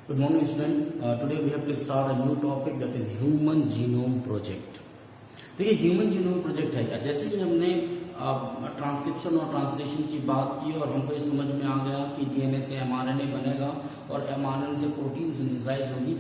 Good morning, student. Today we have to start a new topic that is Human Genome Project. देखिए human genome project है क्या, जैसे कि हमने transcription और ट्रांसलेशन की बात की और हमको ये समझ में आ गया कि डीएनए से एमआरएनए बनेगा और एमआरएनए से प्रोटीन सिंथेसाइज होगी।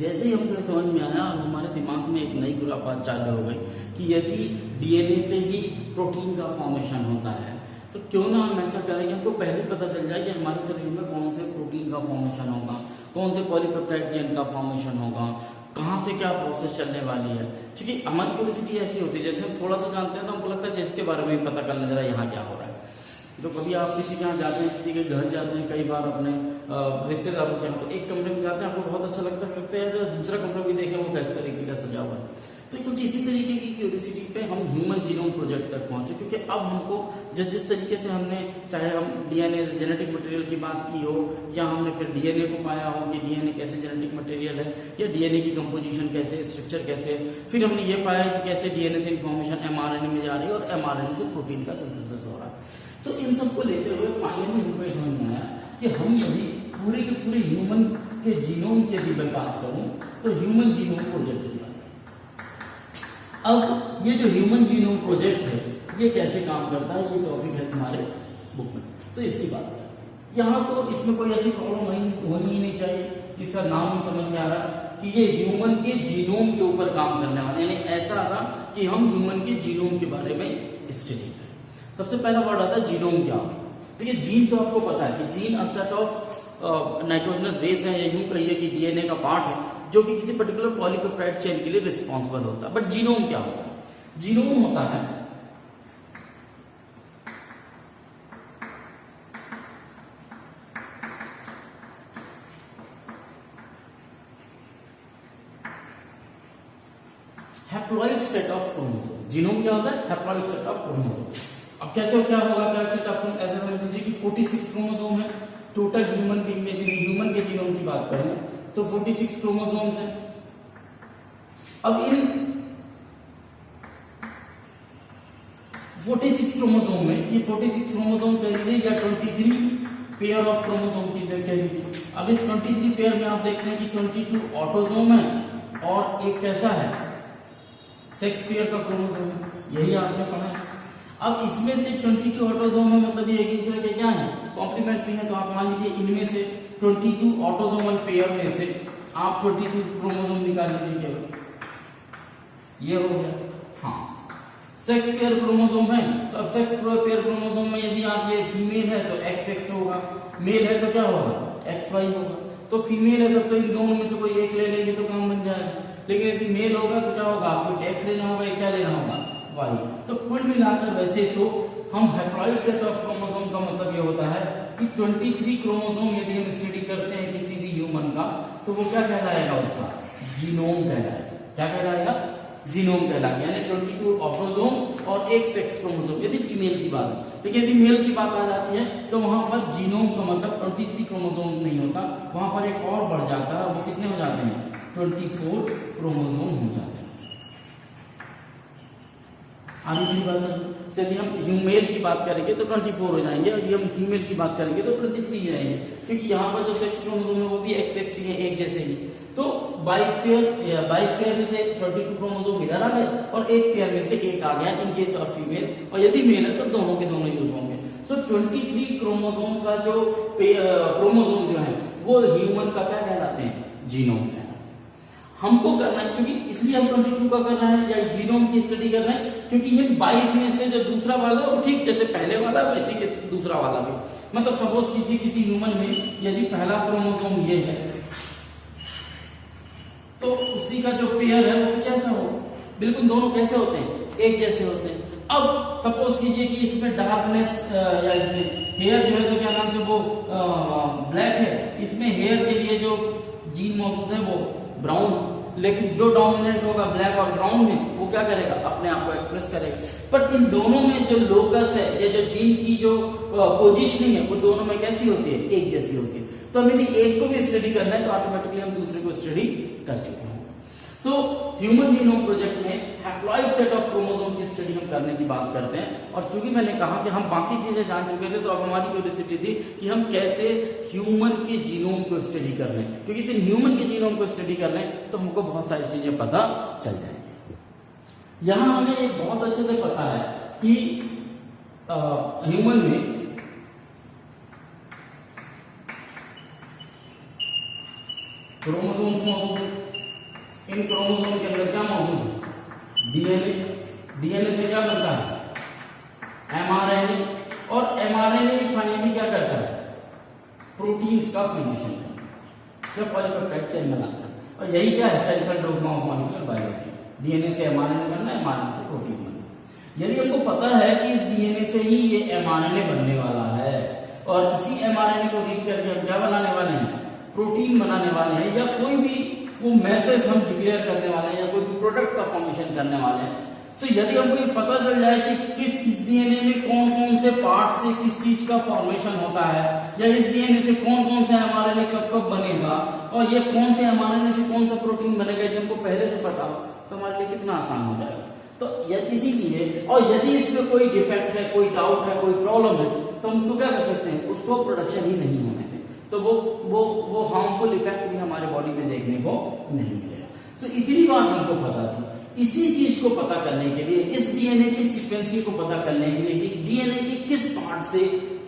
जैसे ही हमको समझ में आया हमारे दिमाग में एक नई खुरापात चालू हो गई कि यदि डीएनए से ही प्रोटीन का फॉर्मेशन होता है तो क्यों ना हम ऐसा करें कि हमको पहले पता चल जाए कि हमारे शरीर में कौन से प्रोटीन का फॉर्मेशन होगा, कौन से पॉलीपेप्टाइड चेन का फॉर्मेशन होगा, कहाँ से क्या प्रोसेस चलने वाली है। क्योंकि हमारी क्यूरियोसिटी ऐसी होती है, जैसे हम थोड़ा सा जानते हैं तो हमको लगता है इसके बारे में पता कर ले जरा यहाँ क्या हो रहा है। तो कभी आप किसी के यहाँ जाते हैं, किसी के घर जाते हैं, कई बार अपने रिश्तेदारों के यहाँ, तो एक कमरे में जाते हैं आपको बहुत अच्छा लगता है जो दूसरा कमरा भी देखें वो कैसे तरीके का सजा हुआ है। तो कुछ इसी तरीके की क्यूरियोसिटी पे हम ह्यूमन जीनोम प्रोजेक्ट तक पहुंचे, क्योंकि अब हमको जिस तरीके से हमने चाहे हम डीएनए जेनेटिक मटेरियल की बात की हो या हमने फिर डीएनए को पाया हो कि डीएनए कैसे जेनेटिक मटेरियल है या डीएनए की कंपोजिशन कैसे, स्ट्रक्चर कैसे, फिर हमने ये पाया कि कैसे डीएनए से इंफॉर्मेशन एमआरएनए में जा रही है और एमआरएनए से प्रोटीन का सिंथेसिस हो रहा है। तो इन सबको लेते हुए फाइनली हमको समझ में आया कि हम यदि पूरे के पूरे ह्यूमन के जीनोम की यदि मैं बात करूं तो ह्यूमन जीनोम प्रोजेक्ट की बात। अब ये जो ह्यूमन जीनोम प्रोजेक्ट है ये कैसे काम करता है, ये टॉपिक है तुम्हारे बुक में, तो इसकी बात करें। यहाँ तो इसमें कोई ऐसी प्रॉब्लम होनी ही नहीं चाहिए, इसका नाम ही समझ में आ रहा कि ये ह्यूमन के जीनोम के ऊपर काम करने वाले, यानी ऐसा आ रहा कि हम ह्यूमन के जीनोम के बारे में स्टडी करें। सबसे पहला वर्ड आता है जीनोम। क्या देखिए जीन तो आपको पता है कि gene a set of nitrogenous base है, या यूं कहिए कि डीएनए का पार्ट है जो कि किसी पर्टिकुलर पॉलीपेप्टाइड चेन के लिए रिस्पॉन्सिबल होता है। बट जीनोम क्या होता है? जीनोम होता है haploid set of chromosome. Genome क्या होता है? Haploid set of chromosome. अब क्या होगा, क्या सेट ऑफ, ऐसा समझ लीजिए कि 46 क्रोमोसोम है टोटल ह्यूमन बीइंग में। ह्यूमन के जीनोम की बात करूं तो 46 क्रोमोसोम्स है। अब इन 46 क्रोमोसोम में ये 46 क्रोमोसोम कह लीजिए या 23 पेयर ऑफ क्रोमोसोम की कह लीजिए। अब इस 23 पेयर में आप देखते हैं कि 22 ऑटोसोम है और एक कैसा है, सेक्स पेयर का क्रोमोसोम है, यही आपने पढ़ा है। अब इसमें से 22 ऑटोसोम है, मतलब ये एक दूसरे के क्या है, कॉम्प्लीमेंट्री है। तो आप मान लीजिए इनमें से 22 ऑटोसोमल पेयर में से आप 22 क्रोमोसोम निकाल लीजिए, ये हो गया। हाँ, सेक्स पेयर क्रोमोसोम है तो अब सेक्स पेयर क्रोमोसोम में यदि आप ये फीमेल है तो XX होगा, मेल है तो क्या होगा, XY होगा। तो फीमेल है तब तो इन दोनों में से कोई एक ले लेंगे तो काम बन जाएगा, लेकिन यदि मेल होगा तो क्या होगा, आपको X लेना होगा, क्या लेना होगा, Y। तो कुल मिलाकर वैसे तो हम हैप्लॉइड सेट ऑफ क्रोमोसोम का मतलब ये होता है कि 23 क्रोमोसोम यदि हम स्टडी करते हैं किसी भी ह्यूमन का तो वो क्या कहलाएगा, उसका जीनोम कहलाएगा। क्या कहलाएगा? जीनोम कहलाएगा। यानी 22 ऑटोसोम और एक सेक्स क्रोमोसोम यदि फीमेल की बात है। लेकिन यदि मेल की बात आ जाती है तो वहां पर जीनोम का मतलब 23 क्रोमोसोम नहीं होता, वहां पर एक और बढ़ जाता है। वो कितने हो जाते हैं? 24 क्रोमोसोम हो जाते हैं। आगे की बात यदि हम मेल की बात करेंगे तो 24 हो जाएंगे और यदि हम फीमेल की बात करेंगे तो 23 जाएंगे, क्योंकि यहाँ पर जो सेक्स क्रोमोसोम है वो भी XX ही है, एक जैसे ही। तो 22 पेयर में से 22 क्रोमोसोम इधर आ गए और एक पेयर में से एक आ गया इन केस ऑफ फीमेल, और यदि मेल है तो दोनों के दोनों यूज होंगे। सो 23 क्रोमोसोम का जो क्रोमोसोम जो है वो ह्यूमन का क्या कहलाते हैं, जीनोम है। हमको करना है क्योंकि इसलिए हम 22 का कर रहे हैं या जीनोम की स्टडी कर रहे हैं, क्योंकि ये 22 में से जो दूसरा वाला वो ठीक जैसे पहले वाला वैसे के दूसरा वाला भी। मतलब सपोज कीजिए किसी ह्यूमन में यदि पहला क्रोमोसोम ये है तो उसी का जो पेयर है वो कैसा हो, बिल्कुल दोनों कैसे होते हैं, एक जैसे होते हैं। अब सपोज कीजिए कि इसमें डार्कनेस या इसमें हेयर जो है तो क्या नाम से वो ब्लैक है, इसमें हेयर के लिए जो जीन मौजूद है वो ब्राउन, लेकिन जो डोमिनेंट होगा ब्लैक और ब्राउन में वो क्या करेगा, अपने आप को एक्सप्रेस करेगा। बट इन दोनों में जो लोकस है या जो जीन की जो पोजीशनिंग है वो दोनों में कैसी होती है, एक जैसी होती है। तो हम यदि एक को भी स्टडी करना है तो ऑटोमेटिकली हम दूसरे को स्टडी कर चुके हैं। तो ह्यूमन जीनोम प्रोजेक्ट में हैप्लॉइड सेट ऑफ क्रोमोसोम की स्टडी हम करने की बात करते हैं। और चूंकि मैंने कहा कि हम बाकी चीजें जान चुके थे, तो अब हमारी क्यूरियोसिटी थी कि हम कैसे ह्यूमन के जीनोम को स्टडी कर लें, क्योंकि यदि ह्यूमन के जीनोम को स्टडी कर लें तो हमको बहुत सारी चीजें पता चल जाएंगी। यहां हमें एक बहुत अच्छे से पता है कि ह्यूमन में क्रोमोसोम मौजूद है। इन क्रोमोसोम के अंदर क्या मौजूद है? डीएनए। डीएनए से क्या बनता है? एमआरएनए। और एमआरएनए फाइनली क्या करता है? प्रोटीन्स का फॉर्मेशन करता है, पॉलीपेप्टाइड चेन बनाता है। और यही क्या है? Central dogma of molecular biology. DNA से एमआरएनए बनना, एमआरएनए से प्रोटीन बनना। यदि हमको पता है कि इस डीएनए से ही ये एमआरएनए बनने वाला है, और इसी एमआरएनए को रीड करके हम क्या बनाने वाले हैं? प्रोटीन बनाने वाले हैं, या कोई भी वो मैसेज हम डिक्लेयर करने वाले हैं, या कोई भी प्रोडक्ट का फॉर्मेशन करने वाले हैं। तो यदि हमको ये पता चल जाए कि किस इस डीएनए में कौन कौन से पार्ट से किस चीज का फॉर्मेशन होता है, या इस डीएनए से कौन कौन से एमआरएनए कब कब बनेगा, और ये कौन से एमआरएनए से कौन सा प्रोटीन बनेगा, यदि हमको पहले से पता हो तो हमारे लिए कितना आसान हो जाएगा। तो इसीलिए, और यदि इसमें कोई डिफेक्ट है, कोई डाउट है, कोई प्रॉब्लम है, तो हम उसको क्या कर सकते हैं? उसको प्रोडक्शन ही नहीं होने दें, तो वो हार्मफुल इफेक्ट भी हमारे बॉडी में देखने को नहीं मिलेगा। तो इतनी बात हमको पता थी। इसी चीज को पता करने के लिए, इस डीएनए की सीक्वेंस को पता करने के लिए कि डीएनए के किस पार्ट से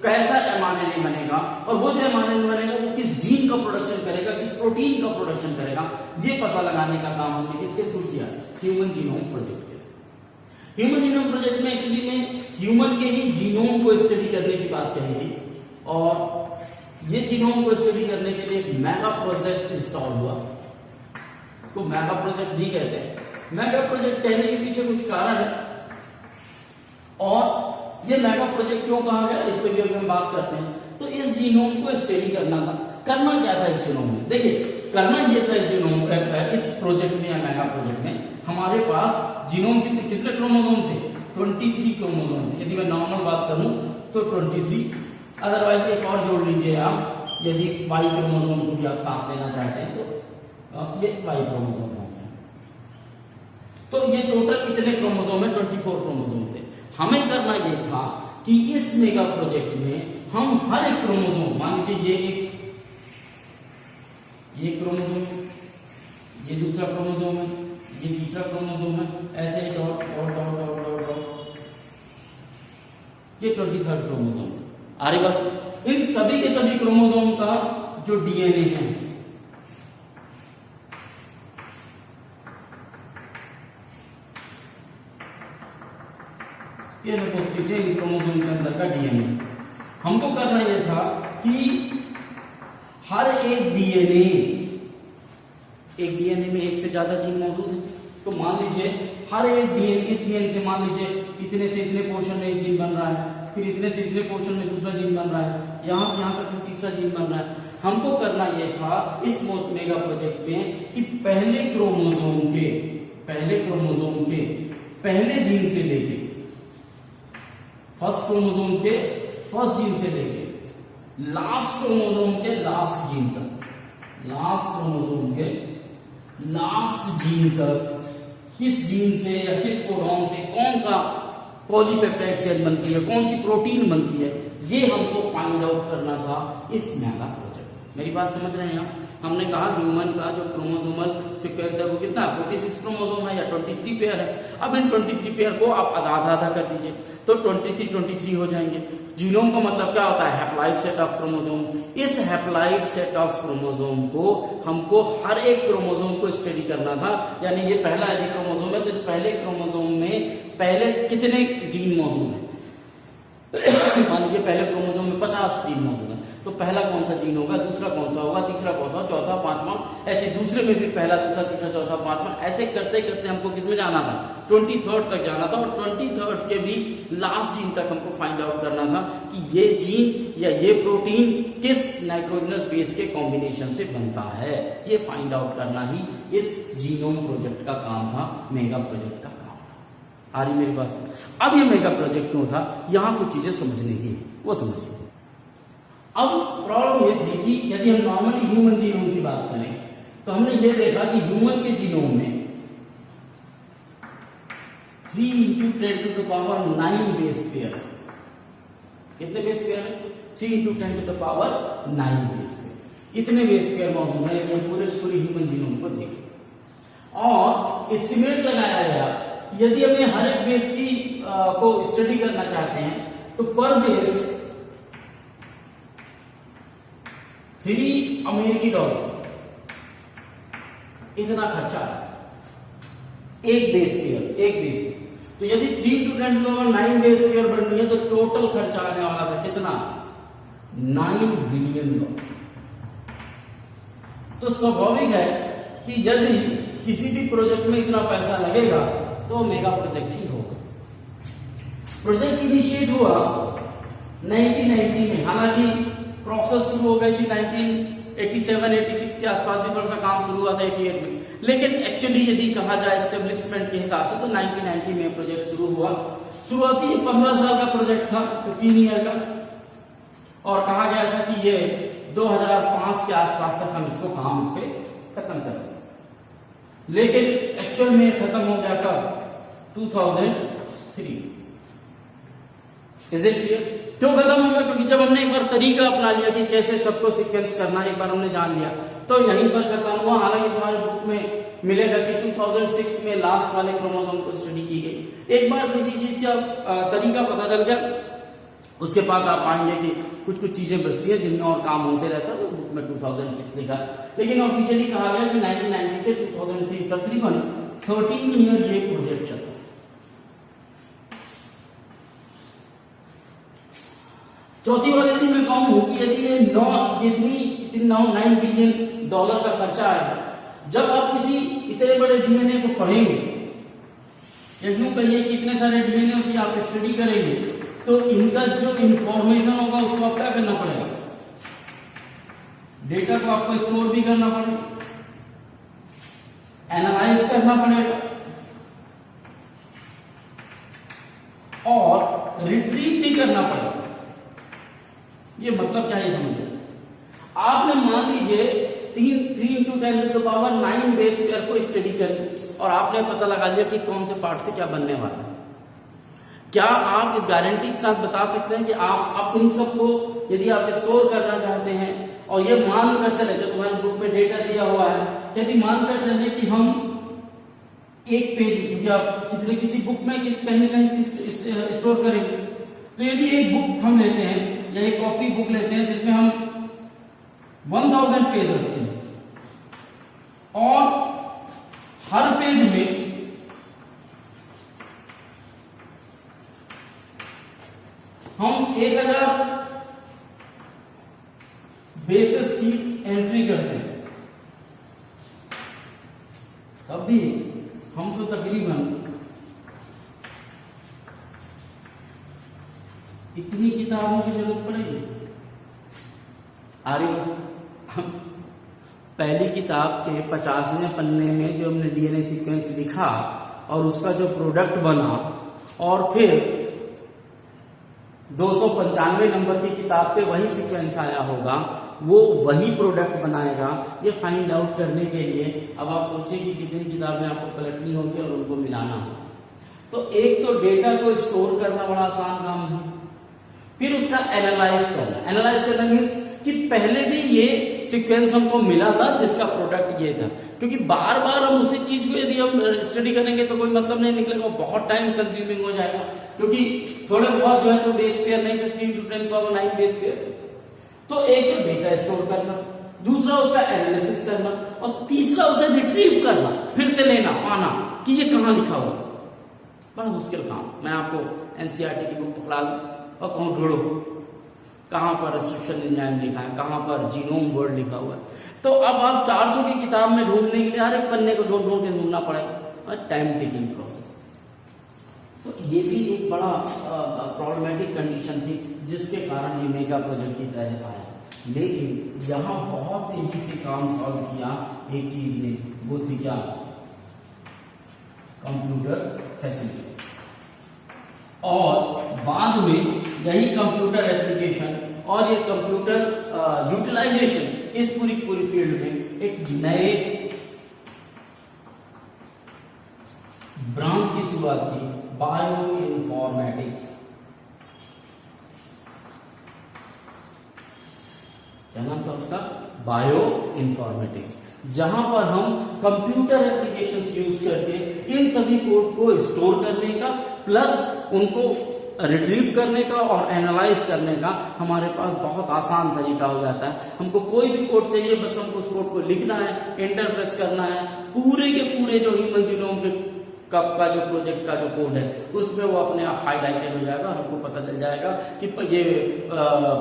कैसा एमआरएनए बनेगा, और वो जो एमआरएनए बनेगा वो किस जीन का प्रोडक्शन करेगा, किस प्रोटीन का प्रोडक्शन करेगा, ये पता लगाने का काम हमने किसके थ्रू किया? ह्यूमन जीनोम प्रोजेक्ट के थ्रू। ह्यूमन जीनोम प्रोजेक्ट में एक्चुअली में ह्यूमन के ही जीनोम को स्टडी करने की बात कही गई, और ये जीनोम को स्टडी करने के लिए एक मेगा प्रोजेक्ट इंस्टॉल हुआ। तो मेगा प्रोजेक्ट भी कहते हैं। मेगा प्रोजेक्ट कहने के पीछे कुछ कारण है, और ये मेगा प्रोजेक्ट क्यों कहा गया, इस पर भी अभी हम बात करते हैं। तो इस जीनोम को स्टडी करना था। करना क्या था इस जीनोम में? देखिए, करना ये था इस जीनोम इस प्रोजेक्ट में या मेगा प्रोजेक्ट में हमारे पास जीनोम के कितने क्रोमोसोम थे? 23 क्रोमोसोम थे। यदि मैं नॉर्मल बात करूं तो 23, अदरवाइज एक और जोड़ लीजिए आप, यदि वाई क्रोमोसोम को भी आप साथ लेना चाहते हैं तो ये वाई क्रोमोसोम हो गया। तो ये टोटल कितने क्रोमोसोम है? 24 क्रोमोसोम थे। हमें करना ये था कि इस मेगा प्रोजेक्ट में हम हर एक क्रोमोसोम, मान लीजिए ये क्रोमोसोम, ये दूसरा क्रोमोसोम है, ये तीसरा क्रोमोसोम है, ऐसे dot dot dot dot dot dot, ये 23rd क्रोमोसोम। आगे बात, इन सभी के सभी क्रोमोसोम का जो डीएनए है, ये सपोज कीजिए इन क्रोमोसोम के अंदर का डीएनए। हमको करना यह था कि हर एक डीएनए में एक से ज्यादा जीन मौजूद है। तो मान लीजिए हर एक डीएनए, इस डीएनए से मान लीजिए इतने से इतने पोर्शन में एक जीन बन रहा है, फिर इतने से इतने पोर्शन में दूसरा जीन बन रहा है, यहां से यहां तक तीसरा जीन बन रहा है। हमको करना यह था इस मेगा प्रोजेक्ट में कि पहले क्रोमोसोम के पहले जीन से लेके, फर्स्ट क्रोमोसोम के फर्स्ट जीन से लेके लास्ट क्रोमोसोम के लास्ट जीन तक, लास्ट क्रोमोसोम के लास्ट जीन तक किस जीन से या किस कोडॉन से कौन सा पॉलीपेप्टाइड चेन बनती है, कौन सी प्रोटीन बनती है, ये हमको फाइंड आउट करना था इस मेगा प्रोजेक्ट। मेरी बात समझ रहे हैं आप? हमने कहा ह्यूमन का जो क्रोमोसोमल सीक्वेंस है वो कितना 46 क्रोमोसोम है या 23 पेयर है। अब इन 23 पेयर को आप आधा आधा कर दीजिए तो 23 हो जाएंगे। जीनोम का मतलब क्या होता है? Haploid set of chromosome. इस हैप्लॉइड सेट ऑफ क्रोमोसोम को हमको हर एक क्रोमोसोम को स्टडी करना था। यानी ये पहला यदि क्रोमोसोम है तो इस पहले क्रोमोसोम में पहले कितने जीन मौजूद है? मान लीजिए पहले क्रोमोसोम में 50 जीन मौजूद है, तो पहला कौन सा जीन होगा, दूसरा कौन सा होगा, तीसरा कौन सा, चौथा, पांचवा, ऐसे दूसरे में भी पहला, दूसरा, तीसरा, चौथा, पांचवा, ऐसे करते करते हमको किसमें जाना था? 23rd तक जाना था। और 23rd के भी लास्ट जीन तक हमको फाइंड आउट करना था कि ये जीन या ये प्रोटीन किस नाइट्रोजनस बेस के कॉम्बिनेशन से बनता है। ये फाइंड आउट करना ही इस जीनोम प्रोजेक्ट का काम था, मेगा प्रोजेक्ट का काम था। आ रही मेरी बात? अब ये मेगा प्रोजेक्ट क्यों था, यहां कुछ चीजें समझने की, वो समझिए। अब प्रॉब्लम ये थी कि यदि हम नॉर्मली ह्यूमन जीनोम की बात करें तो हमने ये देखा कि ह्यूमन के जीनोम में 10 to the power 9 base pair. कितने बेस पेयर है? 3 into 10 to the power 9 base pair. इतने बेस पेयर मौजूद है ये पूरे ह्यूमन जीनोम को देखें और एस्टिमेट लगाया गया यदि हमें हर एक बेस की को स्टडी करना चाहते हैं तो पर बेस $3 इतना खर्चा है एक बेस पेयर। तो यदि 3 into 10 to the power 9 base pair बननी है तो टोटल खर्चा आने वाला था कितना? $9 बिलियन। तो स्वाभाविक है कि यदि किसी भी प्रोजेक्ट में इतना पैसा लगेगा तो मेगा प्रोजेक्ट ही होगा। प्रोजेक्ट इनिशिएट हुआ 1990 में, हालांकि प्रोसेस शुरू हो गई थी 1987-86 के आसपास भी थोड़ा सा काम शुरू हुआ था 88 में, लेकिन एक्चुअली यदि कहा जाए एस्टेब्लिशमेंट के हिसाब से तो 1990 में प्रोजेक्ट शुरू हुआ। शुरुआती 15 साल का प्रोजेक्ट था, 15 ईयर का, और कहा गया था कि ये 2005 के आसपास तक हम इसको काम इस पे खत्म करेंगे, लेकिन एक्चुअल में खत्म हो गया था 2003। Is it clear? क्यों खत्म हो गया? क्योंकि जब हमने एक बार तरीका अपना लिया कि कैसे सबको सीक्वेंस करना, एक बार हमने जान लिया तो यहीं पर खत्म हुआ। हालांकि तुम्हारे बुक में मिलेगा कि 2006 में लास्ट वाले क्रोमोसोम को स्टडी की गई। एक बार किसी चीज का तरीका पता चल गया उसके बाद आप पाएंगे कि कुछ चीजें बचती हैं जिनमें और काम होते रहता है। तो बुक में 2006 लिखा, लेकिन ऑफिशियली कहा गया कि 1990 से 2003 तकरीबन 13 ईयर ये प्रोजेक्ट चला। चौथी वाली चीज मैं कहूं कि यदि ये 9 बिलियन डॉलर का खर्चा आया, जब आप किसी इतने बड़े डीएनए को पढ़ेंगे या यूं कहिए कि इतने सारे डीएनए की आप स्टडी करेंगे तो इनका जो इंफॉर्मेशन होगा उसको आप क्या करना पड़ेगा? डेटा को आपको स्टोर भी करना पड़ेगा, एनालाइज करना पड़ेगा और रिट्रीव भी करना पड़ेगा। ये मतलब क्या है समझिए। आपने मान लीजिए 3 into 10 to the power 9 base pair को स्टडी करी और आपने पता लगा लिया कि कौन से पार्ट से क्या बनने वाला है। क्या आप इस गारंटी के साथ बता सकते हैं कि आप उन सबको यदि आप स्टोर करना चाहते हैं और ये मानकर चले, जो तुम्हारे बुक में डेटा दिया हुआ है, यदि मानकर चले कि हम एक पेज या किसी बुक में कहीं ना कहीं स्टोर करेंगे, तो यदि एक बुक हम लेते हैं या एक कॉपी बुक लेते हैं जिसमें हम 1000 पेज रखते हैं और हर पेज में हम 1000 बेसिस की एंट्री करते हैं, तब भी हमको तकरीबन इतनी किताबों की जरूरत पड़ेगी। आगे पहली किताब के 50वें पन्ने में जो हमने डीएनए सीक्वेंस लिखा और उसका जो प्रोडक्ट बना, और फिर 295 नंबर की किताब पे वही सीक्वेंस आया होगा, वो वही प्रोडक्ट बनाएगा। ये फाइंड आउट करने के लिए अब आप सोचिए कि कितनी किताबें आपको कलेक्टनी होगी और उनको मिलाना होगा। तो एक तो डेटा को स्टोर करना बड़ा आसान काम है, फिर उसका एनालाइज करना मीन्स कि पहले भी ये सीक्वेंस हमको मिला था जिसका प्रोडक्ट ये था, क्योंकि बार बार हम उसी चीज को यदि हम स्टडी करेंगे तो कोई मतलब नहीं निकलेगा, बहुत टाइम कंज्यूमिंग हो जाएगा, क्योंकि थोड़े बहुत जो है तो बेस पेयर नहीं तो 3 into 10 to the power 9 base pair. तो एक तो डेटा स्टोर करना, दूसरा उसका एनालिसिस करना, और तीसरा उसे रिट्रीव करना, फिर से लेना पाना कि ये कहाँ लिखा हुआ। बड़ा मुश्किल काम। मैं आपको एनसीईआरटी की बुक पकड़ा दूं और कहूँ ढूंढो कहां पर रिस्ट्रिक्शन एंजाइम लिखा है, कहां पर जीनोम वर्ड लिखा हुआ है, तो अब आप 400 की किताब में ढूंढने के लिए हर एक पन्ने को ढूंढ के ढूंढना पड़ेगा, और टाइम टेकिंग प्रोसेस। तो ये भी एक बड़ा प्रॉब्लमेटिक कंडीशन थी जिसके कारण ये मेगा प्रोजेक्ट की तरह आया। लेकिन यहाँ बहुत तेजी से काम सॉल्व किया एक चीज ने, वो थी क्या? Computer facility. और बाद में यही कंप्यूटर एप्लीकेशन और ये कंप्यूटर यूटिलाइजेशन इस पूरी फील्ड में एक नए ब्रांच की शुरुआत की, बायो इन्फॉर्मेटिक्स। क्या नाम था उसका? बायो इन्फॉर्मेटिक्स, जहां पर हम कंप्यूटर एप्लीकेशंस यूज करके इन सभी कोड को स्टोर करने का प्लस उनको रिट्रीव करने का और एनालाइज करने का हमारे पास बहुत आसान तरीका हो जाता है। हमको कोई भी कोड चाहिए, बस हमको उस कोड को लिखना है, एंटर प्रेस करना है, पूरे के पूरे जो ह्यूमन जीनोम के का जो प्रोजेक्ट का जो कोड है उसमें वो अपने आप हाईलाइटेड हो जाएगा और हमको पता चल जाएगा कि ये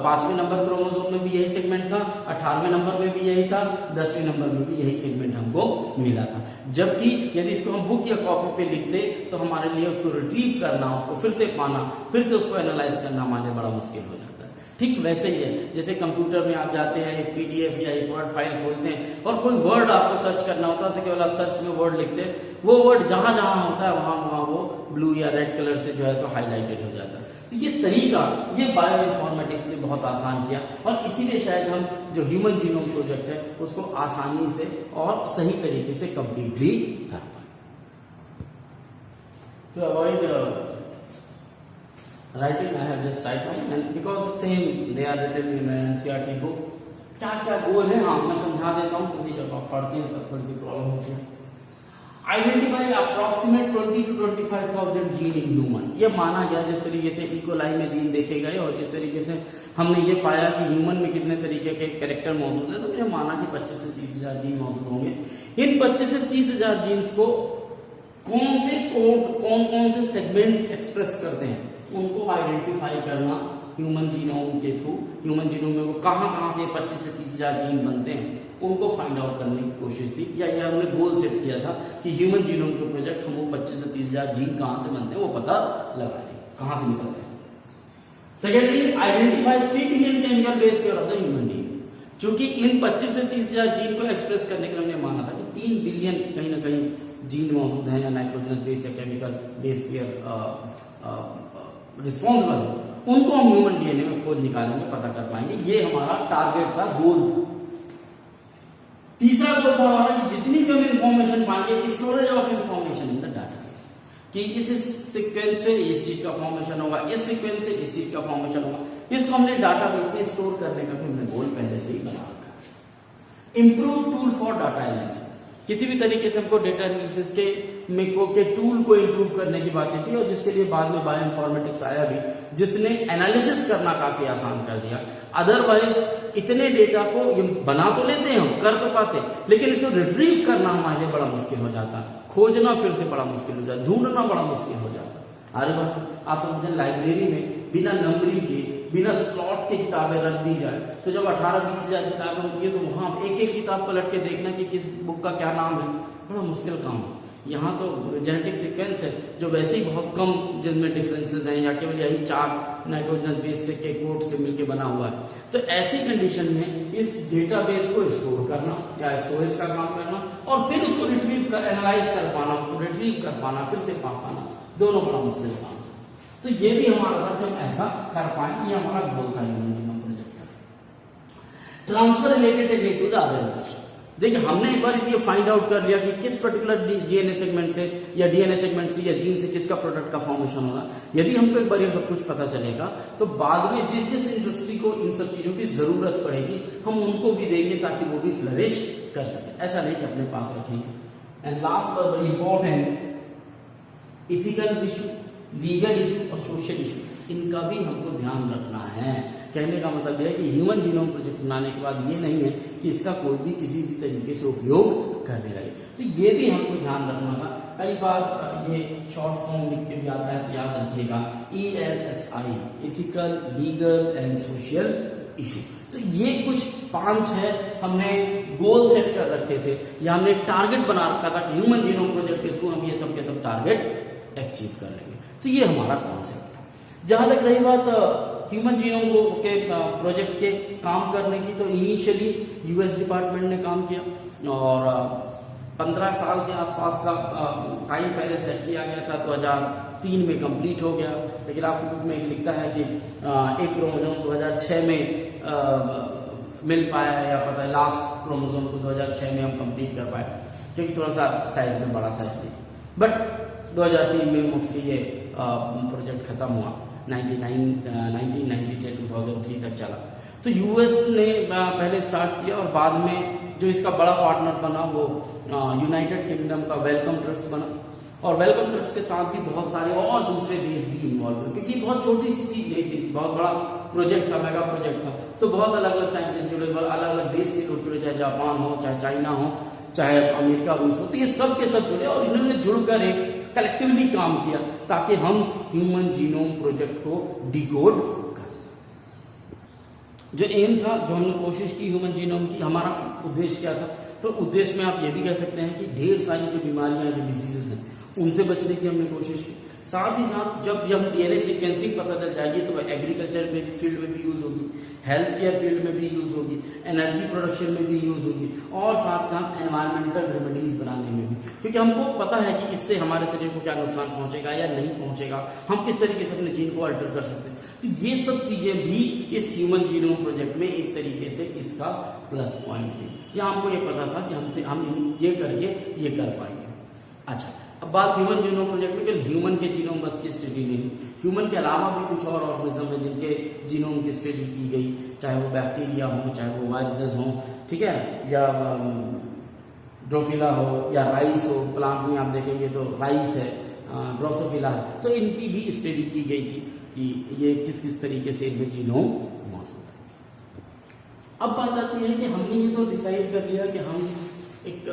5वें नंबर क्रोमोसोम में भी यही सेगमेंट था, 18वें नंबर में भी यही था, 10वें नंबर में भी यही सेगमेंट हमको मिला था। जबकि यदि इसको हम बुक या कॉपी पे लिखते तो हमारे लिए उसको रिट्रीव करना, उसको फिर से पाना, फिर से उसको एनालाइज करना हमारे लिए बड़ा मुश्किल हो जाता है। ठीक वैसे ही है, जैसे कंप्यूटर में आप जाते हैं, एक पीडीएफ या एक वर्ड फाइल खोलते हैं और कोई वर्ड आपको सर्च करना होता है तो केवल आप सर्च में वर्ड लिखते हैं, वो वर्ड जहां जहां होता है वहां वहां वो ब्लू या रेड कलर से जो है तो हाईलाइटेड हो जाता है। तो ये तरीका ये बायो इन्फॉर्मेटिक्स ने बहुत आसान किया और इसीलिए शायद हम जो ह्यूमन जीनोम प्रोजेक्ट है उसको आसानी से और सही तरीके से कंप्लीट भी कर पाए। तो avoid writing, I have just typed down and because the same they are written in an NCERT book। क्या क्या गोल है, हाँ मैं समझा देता हूँ क्योंकि जब आप पढ़ते हैं तब थोड़ी प्रॉब्लम होती है। Identify approximate 20 to 25,000 gene in human. ये माना गया जिस तरीके से इकोलाई में जीन देखे गए और जिस तरीके से हमने ये पाया कि ह्यूमन में कितने तरीके के कैरेक्टर मौजूद है, तो ये माना कि 25 से 30,000 जीन मौजूद होंगे। इन 25 से 30,000 जीन्स को कौन से कोड, कौन कौन से सेगमेंट एक्सप्रेस करते हैं, उनको आइडेंटिफाई करना ह्यूमन जीनोम के थ्रू। ह्यूमन जीनोम में वो कहां से 25 से 30,000 जीन बनते हैं उनको फाइंड आउट करने की कोशिश थी, या ये हमने गोल सेट किया था कि ह्यूमन जीनोम के प्रोजेक्ट हम 25 से 30,000 जीन कहां से बनते हैं वो पता लगाएं, कहां से निकलते हैं। Secondly, identify 3 billion chemical base pair of the human DNA. क्योंकि इन 25 से 30,000 जीन को एक्सप्रेस करने के लिए हमने माना था कि 3 बिलियन कहीं ना कहीं जीन मौजूद है या नाइट्रोजनस बेस या केमिकल बेस पेयर रिस्पॉन्सिबल है, उनको हम ह्यूमन डीएनए में खोज निकालेंगे, पता कर पाएंगे। ये हमारा टारगेट था, गोल था। तीसरा गोल था हमारा कि जितनी भी हम इंफॉर्मेशन पाएंगे, storage of information in the data, कि इस सीक्वेंस से इस चीज का फॉर्मेशन होगा, इस सीक्वेंस से इस चीज का फॉर्मेशन होगा। इसको हमने डाटाबेस में स्टोर करने का भी हमने गोल पहले से ही बना रखा है। Improve tool for data analysis, किसी भी तरीके से हमको डेटा एनालिसिस के टूल को इंप्रूव करने की बात थी और जिसके लिए बाद में बायो इन्फॉर्मेटिक्स आया भी, जिसने एनालिसिस करना काफी आसान कर दिया। अदरवाइज इतने डेटा को ये बना तो लेते हैं, हम कर तो पाते, लेकिन इसको रिट्रीव करना हमारे लिए बड़ा मुश्किल हो जाता, खोजना फिर से बड़ा मुश्किल हो जाता, ढूंढना बड़ा मुश्किल हो जाता। अरे बस आप समझे, लाइब्रेरी में बिना नंबरिंग के, बिना स्लॉट के किताबें रख दी जाए तो जब 18-20,000 किताबें होती है तो वहां एक एक किताब पलट के देखना कि किस बुक का क्या नाम है, बड़ा मुश्किल काम है। यहाँ तो जेनेटिक सीक्वेंस है जो वैसे ही बहुत कम जिनमें डिफरेंसेस हैं, या केवल यही 4 नाइट्रोजनस बेस से के कोड से मिलकर बना हुआ है। तो ऐसी कंडीशन में इस डेटाबेस को स्टोर करना या स्टोरेज का काम करना और फिर उसको रिट्रीव कर, एनालाइज कर पाना, उसको रिट्रीव कर पाना, फिर से पा पाना, दोनों बड़ा मुश्किल काम। तो ये भी हमारा था कि हम ऐसा कर पाए, ये हमारा गोल था ह्यूमन जीनोम प्रोजेक्ट का। Transfer related to the other. देखिए, हमने एक बार ये फाइंड आउट कर लिया कि किस पर्टिकुलर डीएनए सेगमेंट से या डीएनए सेगमेंट से या जीन से किसका प्रोडक्ट का फॉर्मेशन होगा। यदि हमको एक बार ये सब कुछ पता चलेगा तो बाद में जिस जिस इंडस्ट्री को इन सब चीजों की जरूरत पड़ेगी हम उनको भी देंगे ताकि वो भी फ्लरिश कर सके। ऐसा नहीं कि अपने पास रखेंगे। And last but very important, ethical issue, legal issue और सोशल इशू, इनका भी हमको ध्यान रखना है। कहने का मतलब यह है कि ह्यूमन जीनोम प्रोजेक्ट बनाने के बाद ये नहीं है कि इसका कोई भी किसी भी तरीके से उपयोग करने लगे, तो ये भी हमको ध्यान रखना था। कई बार ये शॉर्ट फॉर्म लिख के भी आता है, तो याद रखिएगा ELSI, ethical, legal and social issue. तो ये कुछ 5 है, हमने गोल सेट कर रखे थे या हमने एक टारगेट बना रखा था कि ह्यूमन जीनोम प्रोजेक्ट के थ्रू हम ये सब के सब टारगेट अचीव कर लेंगे। तो ये हमारा कॉन्सेप्ट था। जहां तक रही बात ह्यूमन जीनोम के प्रोजेक्ट के काम करने की, तो इनिशियली यूएस डिपार्टमेंट ने काम किया और 15 साल के आसपास का टाइम पहले सेट किया गया था। 2003 में कंप्लीट हो गया, लेकिन आपको बुक में लिखता है कि एक क्रोमोसोम 2006 में मिल पाया है, या पता है लास्ट क्रोमोसोम को 2006 में हम कंप्लीट कर पाए, क्योंकि थोड़ा सा साइज में बड़ा था इसलिए। बट 2003 में मोस्टली ये प्रोजेक्ट खत्म हुआ 1990 से 2003 तक चला। तो यूएस ने पहले स्टार्ट किया और बाद में जो इसका बड़ा पार्टनर बना वो यूनाइटेड किंगडम का वेलकम ट्रस्ट बना, और वेलकम ट्रस्ट के साथ भी बहुत सारे और दूसरे देश भी इन्वॉल्व हुए, क्योंकि बहुत छोटी सी चीज नहीं थी, बहुत बड़ा प्रोजेक्ट था, मेगा प्रोजेक्ट था। तो बहुत अलग अलग साइंटिस्ट जुड़े, अलग अलग देश के लोग जुड़े, चाहे जापान हो, चाहे चाइना हो, चाहे अमेरिका, रूस हो, तो ये सब के सब जुड़े और इन्होंने जुड़कर एक कलेक्टिवली काम किया ताकि हम ह्यूमन जीनोम प्रोजेक्ट को डिकोड करें। जो एम था, जो हमने कोशिश की ह्यूमन जीनोम की, हमारा उद्देश्य क्या था? तो उद्देश्य में आप ये भी कह सकते हैं कि ढेर सारी जो बीमारियां, जो डिजीजेस हैं, उनसे बचने की हमने कोशिश की। साथ ही साथ जब हम डीएनए सीक्वेंसिंग पता चल जाएगी तो एग्रीकल्चर में फील्ड में भी यूज होगी, हेल्थ केयर फील्ड में भी यूज होगी, एनर्जी प्रोडक्शन में भी यूज होगी, और साथ साथ एनवायरमेंटल रेमेडीज बनाने में भी, क्योंकि हमको पता है कि इससे हमारे शरीर को क्या नुकसान पहुंचेगा या नहीं पहुंचेगा, हम किस तरीके से अपने जीन को अल्टर कर सकते हैं। तो ये सब चीजें भी इस ह्यूमन जीनोम प्रोजेक्ट में एक तरीके से इसका प्लस पॉइंट थी, या हमको ये पता था कि हम ये करके ये कर पाएंगे। अच्छा, अब बात ह्यूमन जीनोम प्रोजेक्ट में, कि ह्यूमन के जीनोम बस की स्टडी नहीं, ह्यूमन के अलावा भी कुछ और ऑर्गेनिज्म है जिनके जीनोम की स्टडी की गई, चाहे वो बैक्टीरिया हो, चाहे वो वायरसेस हो, ठीक है, या ड्रोफिला हो, या राइस हो। प्लांट में आप देखेंगे तो राइस है, ड्रोसोफिला है, तो इनकी भी स्टडी की गई थी कि ये किस किस तरीके से इनमें जीनोम मौजूद है। अब बात आती है कि हमने ये तो डिसाइड कर लिया कि हम एक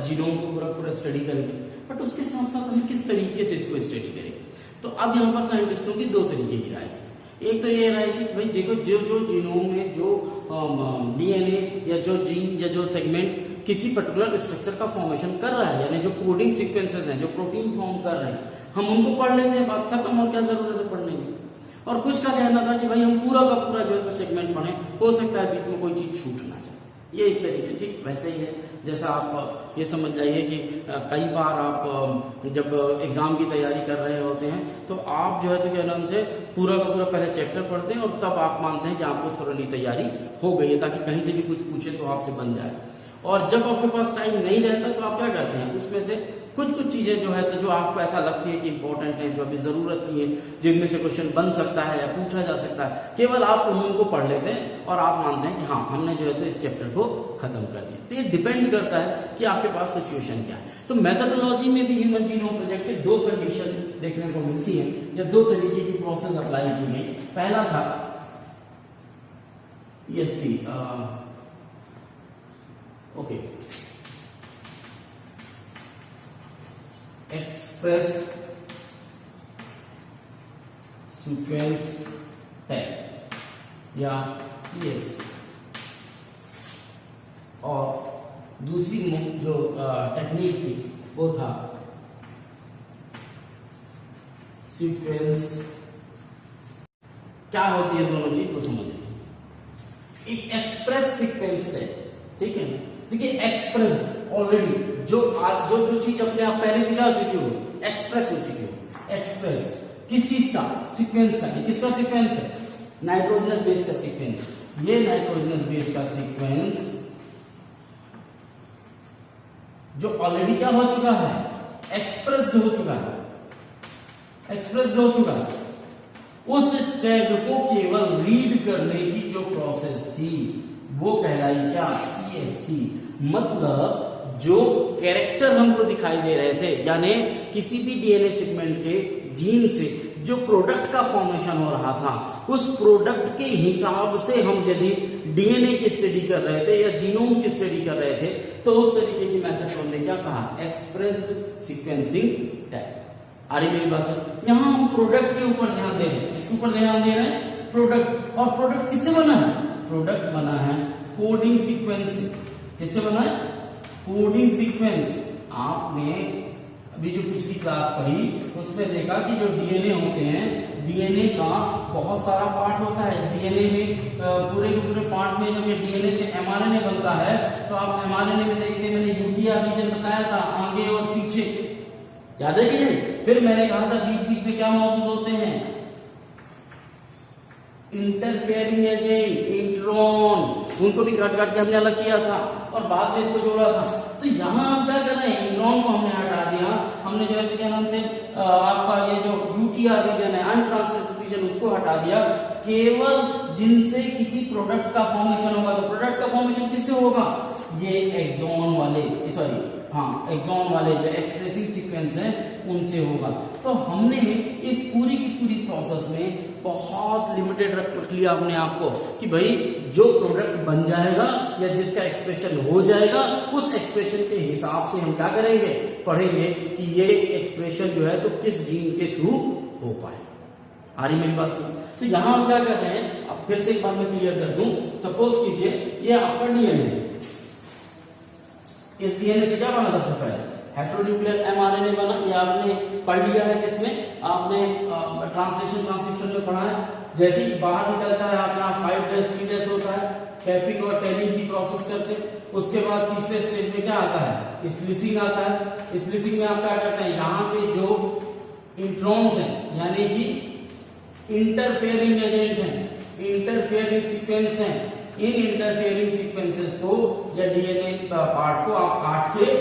जीनोम को पूरा स्टडी करेंगे, बट उसके साथ साथ हम किस तरीके से इसको स्टडी करेंगे। तो अब यहाँ पर साइंटिस्टों की दो तरीके की राय थी। एक तो ये राय थी कि भाई देखो, जो जीनोम में जो डीएनए या जो जीन या जो सेगमेंट किसी पर्टिकुलर स्ट्रक्चर का फॉर्मेशन कर रहा है, यानी जो कोडिंग सीक्वेंसेस हैं, जो प्रोटीन फॉर्म कर रहे हैं, हम उनको पढ़ लेते हैं, बात खत्म, और क्या जरूरत है पढ़ने की। और कुछ का कहना था कि भाई हम पूरा का पूरा जो है तो सेगमेंट पढ़ें, हो सकता है बीच में कोई चीज छूट ना जाए। ये इस तरीके, ठीक वैसे ही है जैसा आप ये समझ जाइए कि कई बार आप जब एग्जाम की तैयारी कर रहे होते हैं तो आप जो है तो क्या नाम से पूरा का पूरा पहले चैप्टर पढ़ते हैं और तब आप मानते हैं कि आपको थोड़ी तैयारी हो गई है, ताकि कहीं से भी कुछ पूछे तो आपसे बन जाए। और जब आपके पास टाइम नहीं रहता तो आप क्या करते हैं, उसमें से कुछ चीजें जो है तो जो आपको ऐसा लगती है कि इंपॉर्टेंट है, जो अभी जरूरत नहीं है, जिनमें से क्वेश्चन बन सकता है या पूछा जा सकता है, केवल आप उनको पढ़ लेते हैं और आप मानते हैं कि हाँ हमने जो है तो इस चैप्टर को खत्म कर दिया। तो ये डिपेंड करता है कि आपके पास सिचुएशन क्या है। सो मेथोडोलॉजी में भी ह्यूमन जीनोम प्रोजेक्ट के दो कंडीशन देखने को मिलती है, या दो तरीके की प्रोसेस अप्लाई की गई। पहला था EST, okay, express sequence tag या EST, और दूसरी जो टेक्निक थी वो था सीक्वेंस। क्या होती है दोनों चीज को समझिए। एक एक्सप्रेस सीक्वेंस टैग, ठीक है, देखिए एक्सप्रेस ऑलरेडी जो चीज अपने आप पहले से क्या हो चुकी हो, एक्सप्रेस हो चुकी हो। एक्सप्रेस किस चीज का, सीक्वेंस का। ये किसका सीक्वेंस है, नाइट्रोजनस बेस का सीक्वेंस। ये नाइट्रोजनस बेस का सीक्वेंस जो ऑलरेडी क्या हो चुका है, एक्सप्रेस हो चुका है, एक्सप्रेस हो चुका है। उस टैग को केवल रीड करने की जो प्रोसेस थी वो कहलाई क्या, EST। मतलब जो कैरेक्टर हमको दिखाई दे रहे थे, यानी किसी भी डीएनए सेगमेंट के जीन से जो प्रोडक्ट का फॉर्मेशन हो रहा था, उस प्रोडक्ट के हिसाब से हम यदि डीएनए की स्टडी कर रहे थे या जीनोम की स्टडी कर रहे थे, तो उस तरीके की मेथड को हमने क्या कहा, एक्सप्रेस सीक्वेंसिंग टैग। आ रही मेरी बात है। यहां हम प्रोडक्ट के ऊपर ध्यान दे रहे हैं, इसके ऊपर ध्यान दे रहे हैं, प्रोडक्ट। और प्रोडक्ट किससे बना है, प्रोडक्ट बना है कोडिंग सीक्वेंस। किससे बना है, कोडिंग सीक्वेंस। आपने अभी जो पिछली क्लास पढ़ी उसमें देखा कि जो डीएनए होते हैं, डीएनए का बहुत सारा पार्ट होता है। इस डीएनए में पूरे के पूरे पार्ट में जब ये डीएनए से एमआरएनए बनता है तो आप एमआरएनए में देखते हैं, मैंने यूटीआर रीजन बताया था, आगे और पीछे, याद है कि नहीं। फिर मैंने कहा था बीच बीच में क्या मौजूद होते हैं, इंटरफेयरिंग एजेंट, इंट्रॉन, उनको भी काट काट के हमने अलग किया था और बाद में इसको जोड़ा था। तो यहाँ हम क्या कर रहे हैं, इंट्रॉन को हमने हटा दिया, हमने जो है क्या नाम से आपका ये जो यूटीआर बता दिया, केवल जिनसे किसी प्रोडक्ट का फॉर्मेशन होगा। तो प्रोडक्ट का फॉर्मेशन किससे होगा? ये एक्सॉन वाले, सॉरी हाँ, एक्सॉन वाले जो एक्सप्रेसिव सीक्वेंस है उनसे होगा। तो हमने इस पूरी की पूरी प्रोसेस में बहुत लिमिटेड रख लिया अपने आप को कि भाई जो प्रोडक्ट बन जाएगा या जिसका एक्सप्रेशन हो जाएगा, उस एक्सप्रेशन के हिसाब से हम क्या करेंगे, पढ़ेंगे कि ये एक्सप्रेशन जो है तो किस जीन के थ्रू हो पाए। आ रही मेरी बात सुन? तो यहां हम क्या कर रहे हैं, अब फिर से एक बार मैं क्लियर कर दूं। सपोज कीजिए ये आपका डीएनए, इस डीएनए से क्या बना सबसे पहले? हेटेरोन्यूक्लियर एमआरएनए बना। ये आपने पढ़ लिया है, किसमें आपने ट्रांसलेशन में पढ़ा है। जैसे ही बाहर निकलता है आप यहाँ 5' 3' होता है, कैपिंग और टेलिंग की प्रोसेस करते हैं। उसके बाद तीसरे स्टेज में क्या आता है? स्प्लिसिंग आता है। स्प्लिसिंग में आप क्या करते हैं, यहाँ पे जो इंट्रॉन्स हैं यानी कि इंटरफेयरिंग एजेंट हैं, इंटरफेयरिंग सीक्वेंस हैं, इन इंटरफेयरिंग सीक्वेंसेस को या डीएनए पार्ट को आप काट के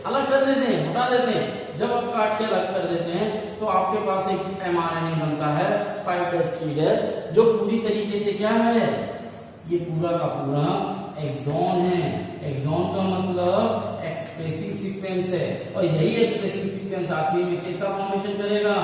अलग कर देते हैं, हटा देते हैं। जब आप काट के अलग कर देते हैं तो आपके पास एक एमआरएनए बनता है 5' 3', जो पूरी तरीके से क्या है, ये पूरा का पूरा एक्सॉन है। एक्सॉन का मतलब एक्सप्रेसिव सीक्वेंस है, और यही एक्सप्रेसिव सीक्वेंस आखिर में किसका फॉर्मेशन करेगा?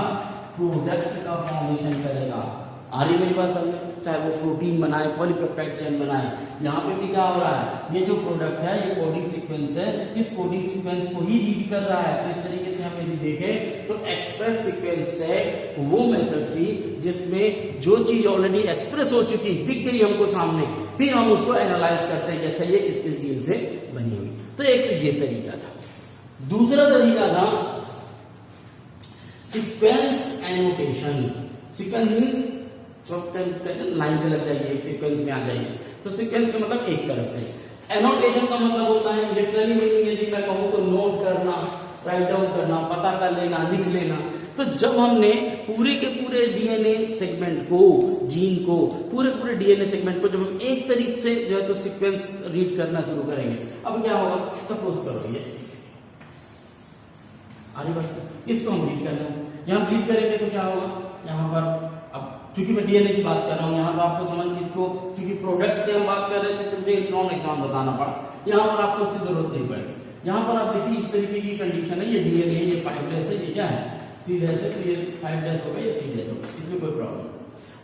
प्रोडक्ट का फॉर्मेशन करेगा। आ रही मेरी बात समझ? चाहे वो प्रोटीन बनाए, पॉलीपेप्टाइड चेन बनाए, यहाँ पे भी क्या हो रहा है, ये जो प्रोडक्ट है ये कोडिंग सीक्वेंस है, इस कोडिंग सीक्वेंस को ही रीड कर रहा है। तो इस तरीके से हम यदि देखें तो एक्सप्रेस सीक्वेंस टैग वो मेथड थी जिसमें जो चीज ऑलरेडी एक्सप्रेस हो चुकी दिख गई हमको सामने, फिर हम उसको एनालाइज करते हैं कि अच्छा ये किस किस जीन से बनी हुई। तो एक ये तरीका था। दूसरा तरीका था sequence annotation. Sequence means line से लग जाइए, एक सीक्वेंस में आ जाइए। तो सीक्वेंस का मतलब एक तरफ से, एनोटेशन का मतलब होता है लिटरली मीनिंग यदि मैं कहूं तो नोट करना, राइट डाउन करना, पता कर लेना, लिख लेना। तो जब हमने पूरे के पूरे डीएनए सेगमेंट को, जीन को, पूरे डीएनए सेगमेंट को जब हम एक तरीके से जो है तो सीक्वेंस रीड करना शुरू करेंगे, अब क्या होगा, सपोज करो ये आगे बढ़ते इसको हम रीड करना है। यहाँ रीड करेंगे तो क्या होगा, यहाँ पर अब चूंकि मैं डीएनए की बात कर रहा हूँ, यहाँ पर आपको समझ में इसको, क्योंकि प्रोडक्ट से हम बात कर रहे थे तो मुझे नॉन एग्जाम बताना पड़ा, यहाँ पर आपको उसकी जरूरत नहीं पड़ेगी। यहाँ पर आप देखिए इस तरीके की कंडीशन है, ये डीएनए, ये 5' है, ये क्या है 3' है, तो ये 5' होगा, ये 3' होगा, इसमें कोई प्रॉब्लम।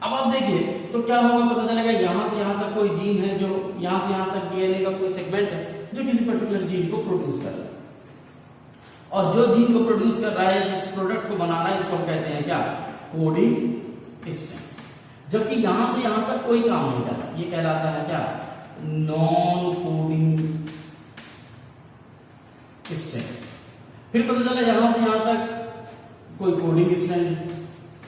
अब आप देखिए तो क्या होगा, पता चलेगा यहाँ से यहाँ तक कोई जीन है, जो यहाँ से यहाँ तक डीएनए का कोई सेगमेंट है जो किसी पर्टिकुलर जीन को प्रोड्यूस कर रहा है, और जो जीन को प्रोड्यूस कर रहा है, जिस प्रोडक्ट को बना रहा है, इसको हम कहते हैं क्या, कोडिंग स्ट्रैंड। जबकि यहां से यहां तक कोई काम नहीं कर रहा, ये कहलाता है क्या, नॉन कोडिंग स्ट्रैंड। फिर पता चला यहां से यहां तक कोई कोडिंग स्ट्रैंड,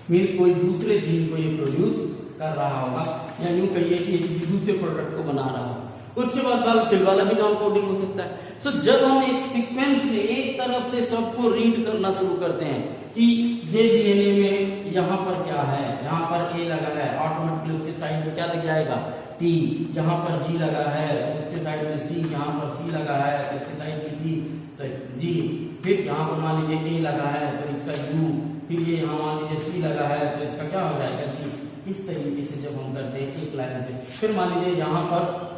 मीन्स कोई दूसरे जीन को ये प्रोड्यूस कर रहा होगा, या यूं कहिए कि किसी दूसरे प्रोडक्ट को बना रहा होगा। उसके बाद फिर वाला भी नॉन कोडिंग हो सकता है। सो जब हम एक सीक्वेंस में एक तरफ से सबको रीड करना शुरू करते हैं कि ये डीएनए में यहाँ पर क्या है, यहाँ पर ए लगा है, ऑटोमेटिकली उसके साइड में क्या लग जाएगा, टी, यहाँ पर जी लगा है, उसके साइड में सी, यहाँ पर सी लगा है, उसके साइड में डी, जी, फिर यहाँ पर मान लीजिए ए लगा है तो इसका यू, फिर ये यहाँ मान लीजिए सी लगा है तो इसका क्या हो जाएगा, जी। इस तरीके से जब हम करते हैं एक लाइन से, फिर मान लीजिए यहाँ पर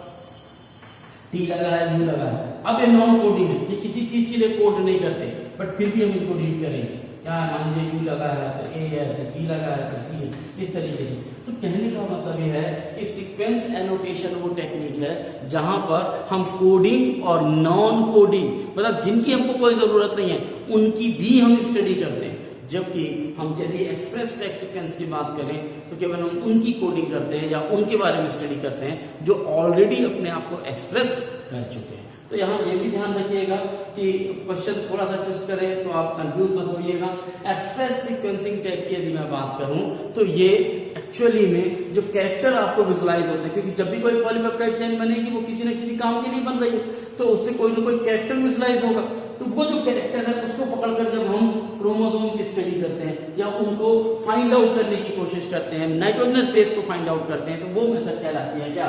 टी लगा है, यू लगा है, अब ये नॉन कोडिंग है, ये किसी चीज के लिए कोड नहीं करते, बट फिर भी हम इनको रीड करेंगे। क्या मान लीजिए यू लगा है तो ए है, तो जी लगा है तो सी है, इस तरीके से। तो कहने का मतलब ये है कि सीक्वेंस एनोटेशन वो टेक्निक है जहां पर हम कोडिंग और नॉन कोडिंग, मतलब जिनकी हमको कोई जरूरत नहीं है उनकी भी हम स्टडी करते हैं। जबकि हम यदि एक्सप्रेस टेक्स्ट सीक्वेंस की बात करें तो केवल हम उनकी कोडिंग करते हैं या उनके बारे में स्टडी करते हैं जो ऑलरेडी अपने आप को एक्सप्रेस कर चुके हैं। तो यहाँ ये भी ध्यान रखिएगा कि क्वेश्चन थोड़ा सा ट्विस्ट करे तो आप कंफ्यूज मत होइएगा। एक्सप्रेस सीक्वेंसिंग टैग की यदि मैं बात करूं तो ये एक्चुअली में जो कैरेक्टर आपको विजुलाइज होते हैं, क्योंकि जब भी कोई पॉलीपेप्टाइड चेन बनेगी वो किसी न किसी काम के लिए बन रही है, तो उससे कोई ना कोई कैरेक्टर विजुलाइज होगा। तो वो जो कैरेक्टर है उसको पकड़कर जब हम क्रोमोसोम की स्टडी करते हैं या उनको फाइंड आउट करने की कोशिश करते हैं, नाइट्रोजनस बेस को फाइंड आउट करते हैं, तो वो मेथड कहलाती है क्या,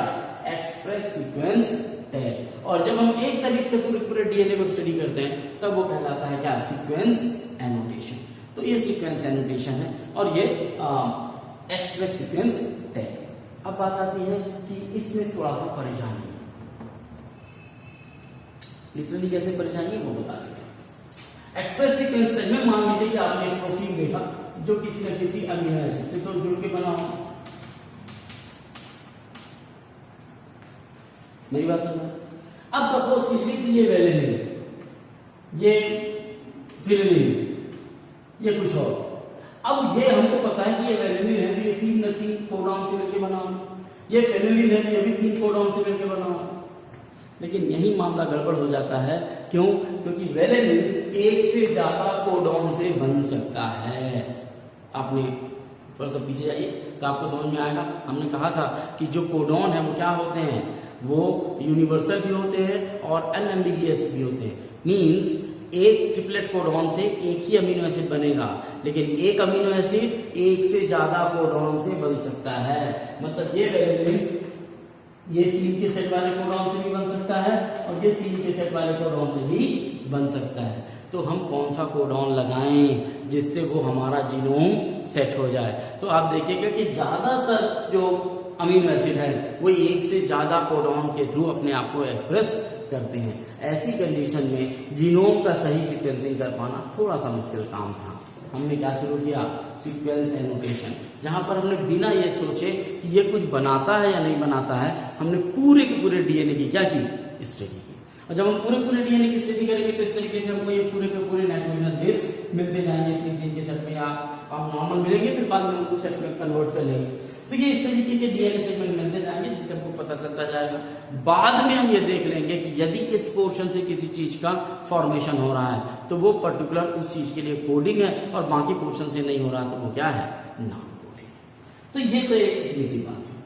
एक्सप्रेस सीक्वेंस टैग। और जब हम एक तरीके से पूरे डीएनए को स्टडी करते हैं तब वो कहलाता है क्या, सीक्वेंस एनोटेशन। तो ये सीक्वेंस एनोटेशन है और ये एक्सप्रेस सीक्वेंस टैग। अब बात आती है कि इसमें थोड़ा सा परेशानी है, लिटरली कैसे परेशानी है वो बता देते। एक्सप्रेस सीक्वेंस टैग में मान लीजिए कि आपने एक प्रोटीन देखा जो किसी न किसी अमीनो एसिड से तो जुड़ के बना हो, मेरी बात समझ। अब सपोज किसी की ये वैलेनिन, ये फिलिन, ये कुछ और। अब ये हमको पता है कि ये वैलेनिन है तो ये 3 कोडॉन से मिलकर बना हो, ये फेनिलिन है तो ये भी 3 कोडॉन से मिलकर बना हो। लेकिन यही मामला गड़बड़ हो जाता है, क्यों? क्योंकि वैलेनिन एक से ज्यादा कोडॉन से बन सकता है। आपने थोड़ा सा पीछे जाइए तो आपको समझ में आएगा। हमने कहा था कि जो कोडॉन है वो क्या होते हैं, वो यूनिवर्सल भी होते हैं और अनएम्बिगियस भी होते हैं। मींस एक ट्रिपलेट कोडॉन से एक ही अमीनो एसिड बनेगा, लेकिन एक अमीनो एसिड एक से ज्यादा कोडॉन से बन सकता है। मतलब ये वैलेनिन ये 3 के सेट वाले कोडॉन से भी बन सकता है और ये 3 के सेट वाले कोडॉन से भी बन सकता है। तो हम कौन सा कोडॉन लगाएं जिससे वो हमारा जीनोम सेट हो जाए? तो आप देखिएगा कि ज्यादातर जो अमीनो एसिड है वो एक से ज्यादा कोडॉन के थ्रू अपने आप को एक्सप्रेस करते हैं। ऐसी कंडीशन में जीनोम का सही सीक्वेंसिंग कर पाना थोड़ा सा मुश्किल काम था। हमने क्या शुरू किया? सीक्वेंस एनोटेशन, जहां पर हमने बिना ये सोचे कि ये कुछ बनाता है या नहीं बनाता है, हमने पूरे के पूरे डीएनए की क्या की? स्टडी की। और जब हम पूरे डीएनए की स्टडी करेंगे तो इस तरीके से हमको ये पूरे के पूरे नाइट्रोजनस बेस मिलते जाएंगे 3 के सेट में, या हम नॉर्मल मिलेंगे फिर बाद में उनको सेट में कन्वर्ट कर लेंगे। तो ये इस तरीके के डीएनए सेगमेंट मिलते जाएंगे जिससे हमको पता चलता जाएगा। बाद में हम ये देख लेंगे कि यदि इस पोर्शन से किसी चीज का फॉर्मेशन हो रहा है तो वो पर्टिकुलर उस चीज के लिए कोडिंग है, और बाकी पोर्शन से नहीं हो रहा तो वो क्या है? Non coding. तो ये तो एक इतनी सी बात है।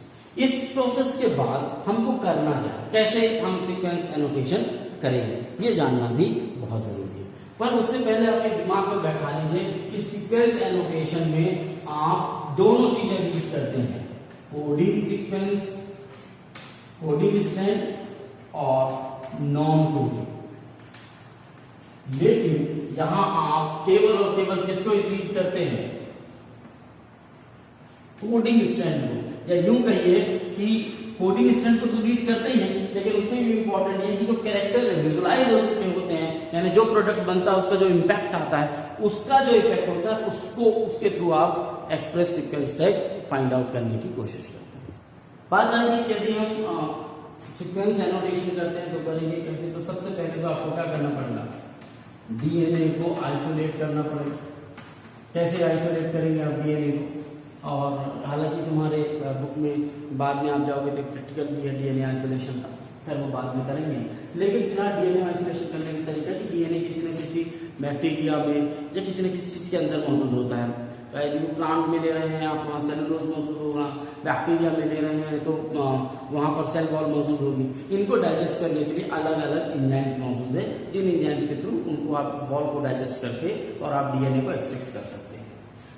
इस प्रोसेस के बाद हमको करना क्या, कैसे हम सीक्वेंस एनोटेशन करेंगे, ये जानना भी बहुत जरूरी है। पर उससे पहले अपने दिमाग में बैठा लीजिए कि सीक्वेंस एनोटेशन में आप दोनों चीजें यूज करते हैं, कोडिंग सीक्वेंस, कोडिंग स्ट्रैंड और नॉन कोडिंग। लेकिन यहां आप केवल और केवल किसको यूज करते हैं? कोडिंग स्ट्रैंड को, या यूं कहिए कि कोडिंग स्ट्रैंड को तो रीड करते ही हैं, लेकिन उससे भी इंपॉर्टेंट है कि जो कैरेक्टर विजुलाइज हो चुके होते हैं, यानी जो प्रोडक्ट बनता है उसका जो इम्पैक्ट आता है, उसका जो इफेक्ट होता है, उसको उसके थ्रू आप express sequence tag find out करने की कोशिश करते हैं। बात आएगी कि यदि हम सीक्वेंस एनोटेशन करते हैं तो करेंगे कैसे? तो सबसे पहले तो आपको क्या करना पड़ेगा? डीएनए को आइसोलेट करना पड़ेगा। कैसे आइसोलेट करेंगे आप डीएनए को? और हालांकि तुम्हारे बुक में बाद में आप जाओगे तो प्रैक्टिकल भी है डीएनए आइसोलेशन का, फिर वो बाद में करेंगे। लेकिन फिलहाल डीएनए आइसोलेशन करने का तरीका कि डीएनए किसी न किसी बैक्टीरिया में या किसी न किसी चीज के अंदर मौजूद होता है। यदि प्लांट में ले रहे हैं आप, वहाँ सेलुलोज मौजूद होगा, बैक्टीरिया में ले रहे हैं तो वहाँ पर सेल वॉल मौजूद होगी। इनको डाइजेस्ट करने के लिए अलग अलग एंजाइम्स मौजूद है, जिन एंजाइम्स के थ्रू उनको आप वॉल को डाइजेस्ट करके और आप डीएनए को एक्सट्रैक्ट कर सकते हैं।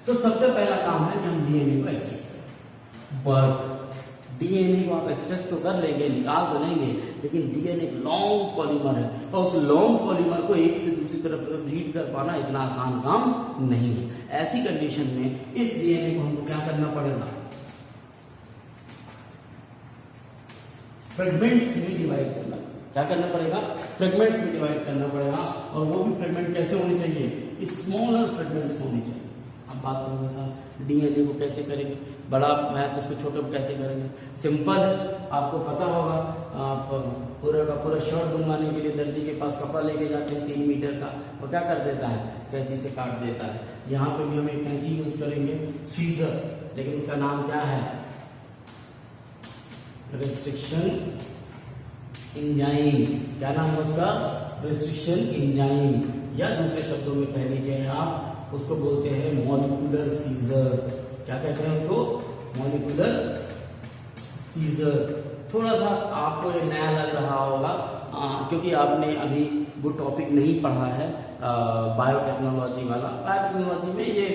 तो सबसे पहला काम है कि हम डीएनए को एक्सट्रैक्ट करें। बट डीएनए को आप एक्सट्रैक्ट तो कर लेंगे, निकाल तो लेंगे, लेकिन डीएनए लॉन्ग पॉलीमर है और उस लॉन्ग पॉलीमर को एक से दूसरी तरफ रीड कर पाना इतना आसान काम नहीं है। ऐसी कंडीशन में इस डीएनए को हमको क्या करना पड़ेगा? फ्रेगमेंट्स में डिवाइड करना। क्या करना पड़ेगा? फ्रेगमेंट्स में डिवाइड करना पड़ेगा, और वो भी फ्रेगमेंट कैसे होने चाहिए? स्मॉलर फ्रेगमेंट्स होने चाहिए। अब बात करूंगा साहब डीएनए को कैसे करेंगे, बड़ा है तो उसको छोटे को कैसे करेंगे? सिंपल है, आपको पता होगा। आप पूरा का पूरा शर्ट बनवाने के लिए दर्जी के पास कपड़ा लेके जाते हैं 3 मीटर का, वो क्या कर देता है? कैंची से काट देता है। यहाँ पे भी हम एक कैंची यूज करेंगे, सीजर, लेकिन उसका नाम क्या है? Restriction enzyme. क्या नाम है उसका? रिस्ट्रिक्शन एंजाइम, या दूसरे शब्दों में कह लीजिए आप उसको बोलते हैं मॉलिक्यूलर सीजर। क्या कहते हैं उसको? Molecular scissor. थोड़ा सा आपको ये नया लग रहा होगा क्योंकि आपने अभी वो टॉपिक नहीं पढ़ा है बायोटेक्नोलॉजी वाला। बायोटेक्नोलॉजी में ये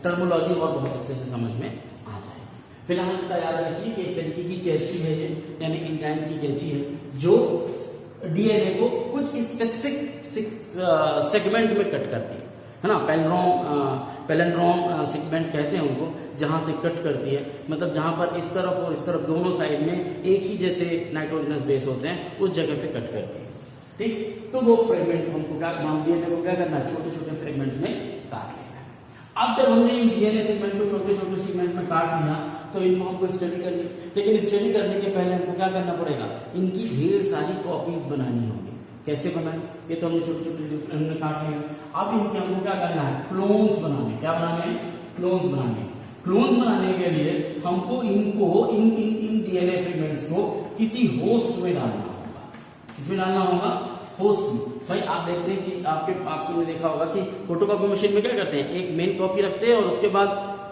टर्मोलॉजी और बहुत अच्छे से समझ में आ जाएगी। फिलहाल का याद रखिए कि एक तरीके की कैंची है ये, यानी एंजाइम की कैंची है जो डीएनए को कुछ स्पेसिफिक सेगमेंट में कट करती है। है ना, पैलिंड्रोम सेगमेंट कहते हैं उनको, जहां से कट करती है, मतलब जहां पर इस तरफ और इस तरफ दोनों साइड में एक ही जैसे नाइट्रोजनस बेस होते हैं, उस जगह पे कट करती है। ठीक, तो वो फ्रेगमेंट हमको क्या डीएनए को क्या करना है, छोटे छोटे फ्रेगमेंट्स में काट लेना है। अब जब हमने डीएनए सेगमेंट को छोटे छोटे सेगमेंट में काट लिया तो इनको हमको स्टडी करनी, लेकिन स्टडी करने के पहले हमको क्या करना पड़ेगा, इनकी ढेर सारी कॉपीज बनानी होगी। कैसे बनाए, ये तो हमने छोटे छोटे हमने काट लिया, अब इनके हमको क्या करना है, क्लोन्स बनाने। क्या बनाने हैं, क्लोन्स बनाने। क्लोन बनाने के लिए हमको इनको इन डीएनए फ्रेगमेंट्स को किसी होस्ट में डालना होगा। किसमें डालना होगा, होस्ट में। भाई आप देखते हैं कि आपने देखा होगा कि फोटोकॉपी मशीन में क्या करते हैं, एक मेन कॉपी रखते हैं और उसके बाद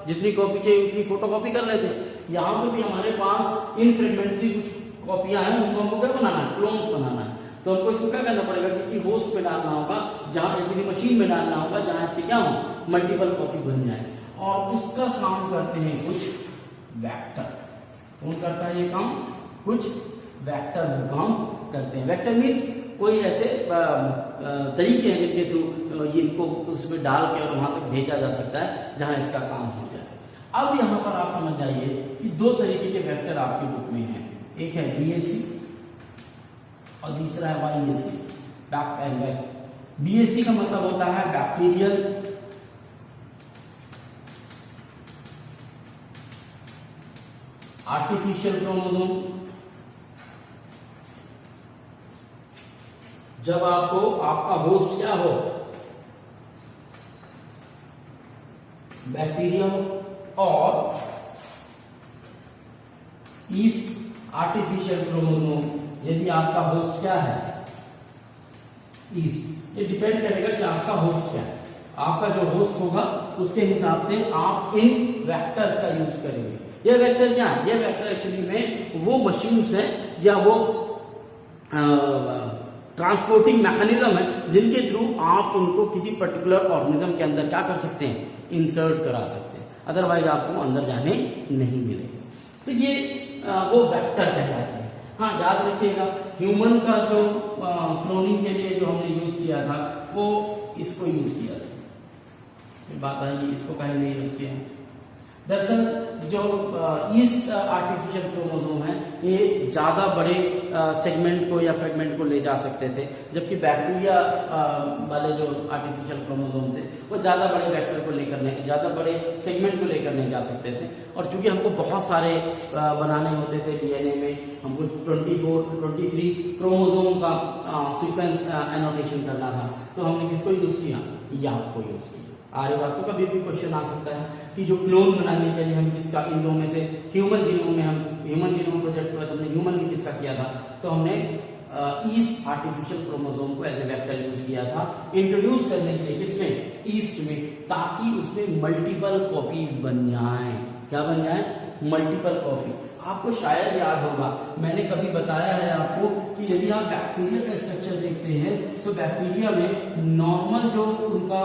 जितनी कॉपी चाहिए उतनी फोटोकॉपी कर लेते हैं। यहाँ पे भी हमारे पास इन फ्रेगमेंट्स की कुछ कॉपियां हैं, उनको हमको क्या बनाना है, क्लोन्स बनाना है। तो हमको इसको क्या करना पड़ेगा, किसी होस्ट पे डालना होगा, जहां किसी मशीन में डालना होगा जहां इसके क्या हो, मल्टीपल कॉपी बन जाए। और उसका काम करते हैं कुछ वेक्टर। कौन करता है ये काम, कुछ वेक्टर काम करते हैं। वेक्टर मीन्स कोई ऐसे तरीके हैं जिनके थ्रू इनको उसमें डाल के और वहां तक भेजा जा सकता है जहां इसका काम हो जाए। अब यहाँ पर आप समझ जाइए कि दो तरीके के वेक्टर आपकी बुक में हैं, एक है बीएससी और दूसरा है वाईएससी, बैक एंड बैक। बीएससी का मतलब होता है बैक्टीरियल आर्टिफिशियल क्रोमोसोम। जब आपको आपका होस्ट क्या हो, बैक्टीरिया और ईस्ट आर्टिफिशियल क्रोमोसोम, यदि आपका होस्ट क्या है, ईस्ट। ये डिपेंड करेगा कि आपका होस्ट क्या है। आपका जो होस्ट होगा उसके हिसाब से आप इन वेक्टर्स का यूज करेंगे। ये वेक्टर क्या है, ये वेक्टर एक्चुअली में वो मशीन्स है या वो ट्रांसपोर्टिंग मैकेनिज्म है जिनके थ्रू आप इनको किसी पर्टिकुलर ऑर्गेनिज्म के अंदर क्या कर सकते हैं, इंसर्ट करा सकते हैं, अदरवाइज आपको अंदर जाने नहीं मिलेगा। तो ये वो वेक्टर कहलाते हैं। हाँ, याद रखिएगा ह्यूमन का जो क्लोनिंग के लिए जो हमने यूज किया था वो इसको यूज किया था, बात आएगी, इसको पहले यूज किया। दरअसल जो ईस्ट आर्टिफिशियल क्रोमोसोम है ये ज्यादा बड़े सेगमेंट को या फ्रेगमेंट को ले जा सकते थे, जबकि बैक्टीरिया वाले जो आर्टिफिशियल क्रोमोसोम थे वो ज्यादा बड़े वेक्टर को लेकर नहीं, ज्यादा बड़े सेगमेंट को लेकर नहीं जा सकते थे। और चूंकि हमको बहुत सारे बनाने होते थे डीएनए में, हमको 23 क्रोमोसोम का सीक्वेंस एनोटेशन करना था, तो हमने किसको यूज किया, याक को यूज किया। आर्यभट्ट तो कभी भी क्वेश्चन आ सकता है कि जो क्लोन बनाने के लिए हम किसका, इन दोनों में से ह्यूमन जीनोम में, हम ह्यूमन जीनोम प्रोजेक्ट में हमने ह्यूमन में किसका किया था, तो हमने ईस्ट आर्टिफिशियल क्रोमोसोम को एज ए वेक्टर यूज किया था इंट्रोड्यूस करने के लिए, किसमें, ईस्ट में, ताकि उसमें मल्टीपल कॉपीज बन जाएं। क्या बन जाए, मल्टीपल कॉपी। आपको शायद याद होगा मैंने कभी बताया है आपको कि यदि आप बैक्टीरिया का स्ट्रक्चर देखते हैं तो बैक्टीरिया में नॉर्मल जो उनका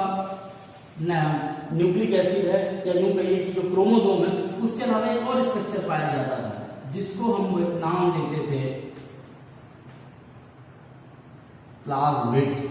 न्यूक्लिक एसिड है या यूं कहिए कि जो क्रोमोसोम है उसके अलावा एक और स्ट्रक्चर पाया जाता था जिसको हम नाम देते थे प्लाज्मिड।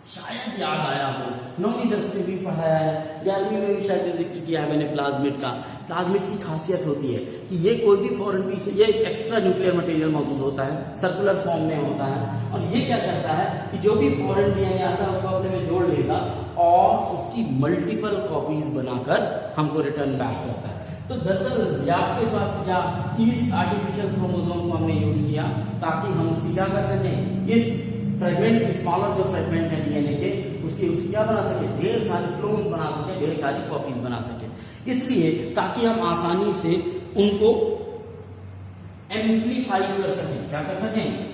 शायद याद आया हो, 9वीं 10वीं भी पढ़ाया है, 11वीं में भी शायद जिक्र किया है मैंने प्लाज्मिड का। प्लाज्मिड की खासियत होती है कि ये कोई भी फॉरेन पीस, ये एक्स्ट्रा न्यूक्लियर मटेरियल मौजूद होता है, सर्कुलर फॉर्म में होता है, और ये क्या करता है कि जो भी फॉरेन डीएनए आता है उसको अपने में जोड़ लेगा और उसकी मल्टीपल कॉपीज बनाकर हमको रिटर्न बैक करता है। तो दरअसल याक के साथ या ईस्ट आर्टिफिशियल क्रोमोसोम को हमने यूज किया ताकि हम उसकी क्या कर सकें, इस फ्रेगमेंट, स्मॉलर जो फ्रेगमेंट है डीएनए के, उसकी क्या बना सके, ढेर सारी क्लोन बना सके, ढेर सारी कॉपीज बना सके। इसलिए ताकि हम आसानी से उनको एम्प्लीफाई कर सकें, क्या कर सकें,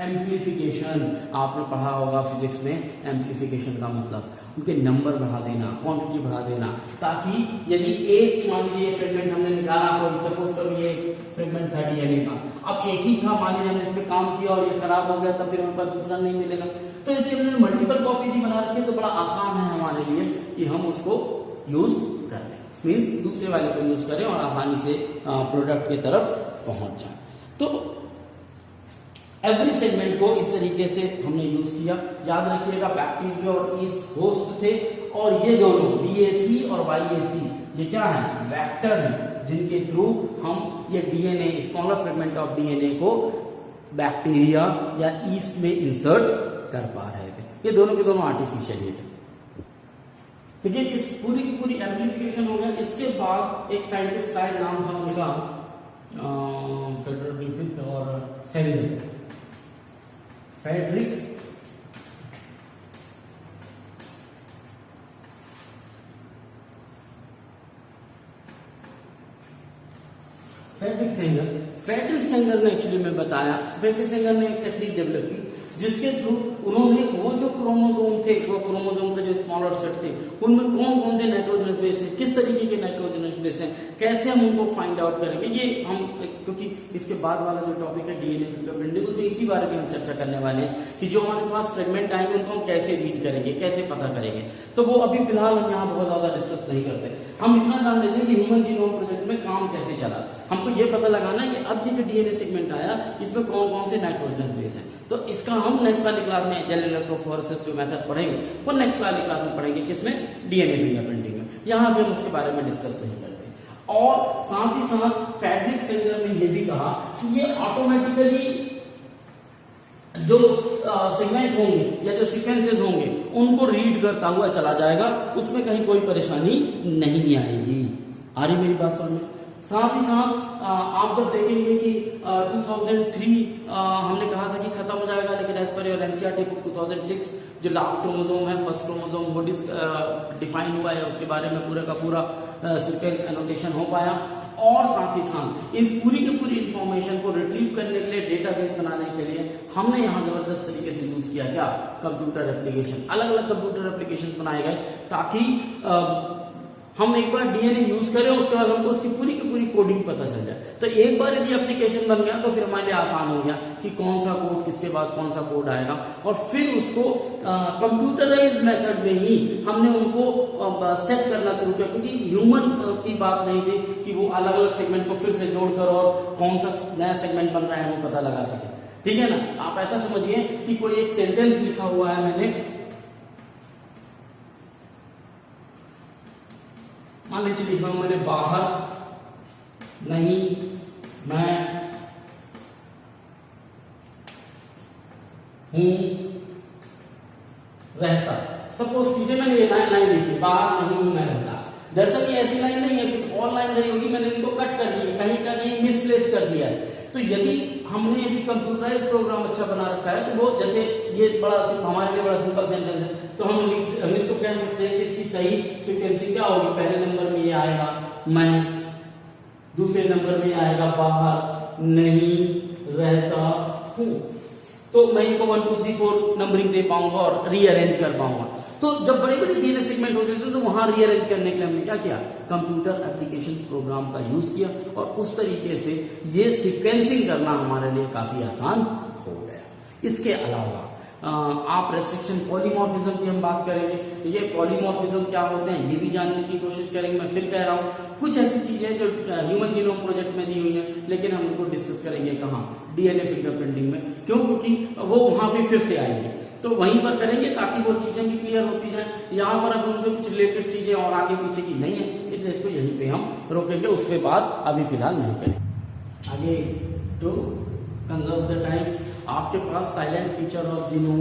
एम्प्लीफिकेशन। आपने पढ़ा होगा फिजिक्स में, एम्प्लीफिकेशन का मतलब उनके नंबर बढ़ा देना, क्वांटिटी बढ़ा देना, ताकि यदि एक, मान लीजिए फ्रेगमेंट हमने निकाला, कोई सपोज करो ये फ्रेगमेंट था डीएनए का, अब एक ही था, मान लीजिए हमने इसमें काम किया और ये खराब हो गया, तब फिर हमें पास दूसरा नहीं मिलेगा। तो इसलिए हमने मल्टीपल कॉपी भी बना रखी है, तो बड़ा आसान है हमारे लिए कि हम उसको यूज कर लें, मीन्स दूसरे वाले को यूज करें और आसानी से प्रोडक्ट की तरफ पहुंच जाए। तो एवरी सेगमेंट को इस तरीके से हमने यूज किया। याद रखिएगा बैक्टीरिया और ईस्ट होस्ट थे, और ये दोनों BAC और YAC ये क्या है, वेक्टर है, जिनके थ्रू हम ये DNA, smaller fragment of DNA को बैक्टीरिया या ईस्ट में इंसर्ट कर पा रहे थे। ये दोनों के दोनों आर्टिफिशियल ही थे। ठीक है, इस पूरी की पूरी एम्प्लीफिकेशन हो गया। इसके बाद एक साइंटिस्ट का नाम था उनका फेडरिक और सेंगर, फ्रेडरिक सेंगर ने एक्चुअली में बताया, फ्रेडरिक सेंगर ने एक टेक्निक डेवलप की जिसके थ्रू उन्होंने वो जो क्रोमोसोम थे, वो क्रोमोसोम के जो स्मॉलर सेट थे, उनमें कौन कौन से नाइट्रोजनस बेस है, किस तरीके के नाइट्रोजनस बेस है, कैसे हम उनको फाइंड आउट करेंगे। ये हम, क्योंकि इसके बाद वाला जो टॉपिक है डीएनए फिंगरप्रिंटिंग, तो इसी बारे में हम चर्चा करने वाले हैं कि जो हमारे पास फ्रेगमेंट आएंगे उनको हम कैसे रीड करेंगे, कैसे पता करेंगे। तो वो अभी फिलहाल हम यहाँ बहुत ज्यादा डिस्कस नहीं करते। हम इतना जान लेते हैं कि ह्यूमन जीनोम प्रोजेक्ट में काम कैसे चला। हमको ये पता लगाना है कि अब ये जो डीएनए सेगमेंट आया इसमें कौन कौन से नाइट्रोजन बेस है। तो इसका हम नेक्स्ट वाली क्लास में जेल इलेक्ट्रोफोरेसिस जो मेथड पढ़ेंगे वो नेक्स्ट वाली क्लास में पढ़ेंगे, किसमें, डीएनए फिंगरप्रिंटिंग में। यहाँ पे हम उसके बारे में डिस्कस नहीं करते। और साथ ही साथ फ्रेडरिक सेंगर ने ये भी कहा कि ये ऑटोमेटिकली जो सेगमेंट होंगे या जो सीक्वेंसेस होंगे उनको रीड करता हुआ चला जाएगा, उसमें कहीं कोई परेशानी नहीं आएगी। आ रही मेरी बात समझ में? साथ ही साथ आप जब देखेंगे कि 2003 हमने कहा था कि खत्म हो जाएगा, लेकिन as per your NCERT book 2006 जो लास्ट क्रोमोसोम है, फर्स्ट क्रोमोसोम वो डिफाइन हुआ है, उसके बारे में पूरा का पूरा सीक्वेंस एनोटेशन हो पाया। और साथ ही साथ इस पूरी की पूरी इंफॉर्मेशन को रिट्रीव करने के लिए, डेटाबेस बनाने के लिए हमने यहाँ जबरदस्त तरीके से यूज किया क्या, कंप्यूटर एप्लीकेशन। अलग अलग कंप्यूटर एप्लीकेशन बनाए गए ताकि हम एक बार डीएनए यूज करें, उसके बाद हमको उसकी पूरी की पूरी कोडिंग पता चल जाए। तो एक बार यदि एप्लीकेशन बन गया तो फिर हमारे लिए आसान हो गया कि कौन सा कोड किसके बाद कौन सा कोड आएगा, और फिर उसको कंप्यूटराइज मेथड में ही हमने उनको सेट करना शुरू किया। क्योंकि ह्यूमन की बात नहीं थी कि वो अलग अलग सेगमेंट को फिर से जोड़कर और कौन सा नया सेगमेंट बन रहा है वो पता लगा सके। ठीक है ना, आप ऐसा समझिए कि कोई एक सेंटेंस लिखा हुआ है मैंने, मान लीजिए लिखा हूं मैंने, बाहर नहीं मैं हूं रहता। सपोज कीजिए मैंने ये लाइन लिखी, बाहर नहीं हूं मैं रहता। दरअसल ये ऐसी लाइन नहीं है, कुछ और लाइन रही होगी, मैंने इनको कट कर दिया, कहीं का कहीं मिसप्लेस कर दिया है। तो यदि कंप्यूटराइज प्रोग्राम अच्छा बना रखा है तो वो, जैसे ये हमारे लिए बड़ा सिंपल सेंटेंस है, तो हम इसको कह सकते हैं कि इसकी सही सीक्वेंसिंग क्या होगी। पहले नंबर में ये आएगा मैं, दूसरे नंबर में आएगा बाहर नहीं रहता हूं। तो मैं इनको 1 2 3 4 नंबरिंग दे पाऊंगा और रीअरेंज कर पाऊंगा। तो जब बड़े बड़े डीएनए सेगमेंट होते थे तो वहां रीअरेंज करने के लिए हमने क्या किया, कंप्यूटर एप्लीकेशन प्रोग्राम का यूज किया, और उस तरीके से ये सीक्वेंसिंग करना हमारे लिए काफी आसान हो गया। इसके अलावा आप रेस्ट्रिक्शन पॉलीमॉर्फिज्म की हम बात करेंगे। ये पॉलीमॉर्फिज्म क्या होते हैं ये भी जानने की कोशिश करेंगे। मैं फिर कह रहा हूँ, कुछ ऐसी चीजें जो ह्यूमन जीनोम प्रोजेक्ट में दी हुई है, लेकिन हम उनको डिस्कस करेंगे कहाँ, डीएनए फिंगरप्रिंटिंग में। क्यों? क्योंकि वो वहां पे फिर से आएंगे, तो वहीं पर करेंगे ताकि वो चीजें भी क्लियर होती जाए। यहाँ पर अब उनसे कुछ रिलेटेड चीजें और आगे पीछे की नहीं है, इसलिए इसको यहीं पे हम रोकेंगे, उसके बाद अभी फिलहाल नहीं करेंगे। आगे टू कंजर्व द टाइम, आपके पास silent feature of genome,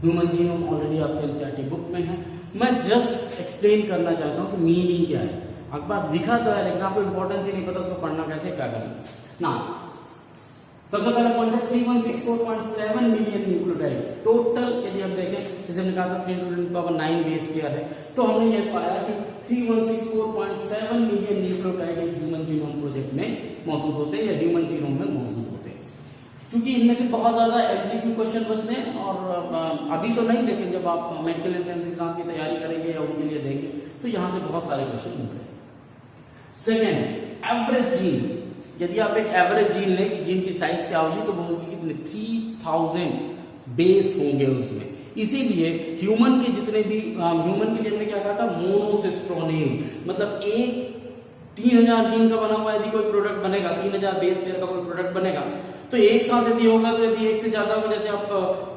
human genome already आपके एनसीईआरटी बुक में है। मैं जस्ट एक्सप्लेन करना चाहता हूँ कि मीनिंग क्या है। अखबार दिखा तो है लेकिन आपको इंपॉर्टेंस ही नहीं पता उसको पढ़ना कैसे, क्या करना ना। सबसे पहला पॉइंट है 3164.7 मिलियन न्यूक्लियोटाइड टोटल। यदि हम देखें, जैसे हमने कहा था 10⁹ बेस पेयर है, तो हमने ये पाया कि 3164.7 million nucleotide human genome project में मौजूद होते हैं या ह्यूमन जीनोम में मौजूद होते हैं। क्योंकि इनमें से बहुत ज्यादा एमसीक्यू क्वेश्चन बचते हैं, और अभी तो नहीं, लेकिन जब आप मेडिकल एंट्रेंस एग्जाम की तैयारी करेंगे या उनके लिए देंगे तो यहाँ से बहुत सारे क्वेश्चन मिलते हैं। Second, average gene. यदि आप एक एवरेज जीन लें, जीन की साइज क्या होगी, तो वो होगी कितने, 3000 बेस होंगे उसमें। इसीलिए ह्यूमन के जितने भी ह्यूमन के लिए हमने क्या कहा था, मोनोसिस्ट्रोनिन, मतलब एक 3000 जीन का बना हुआ यदि कोई प्रोडक्ट बनेगा, 3000 बेस पेयर का कोई प्रोडक्ट बनेगा, तो एक साथ यदि होगा तो यदि एक से ज्यादा होगा, जैसे आप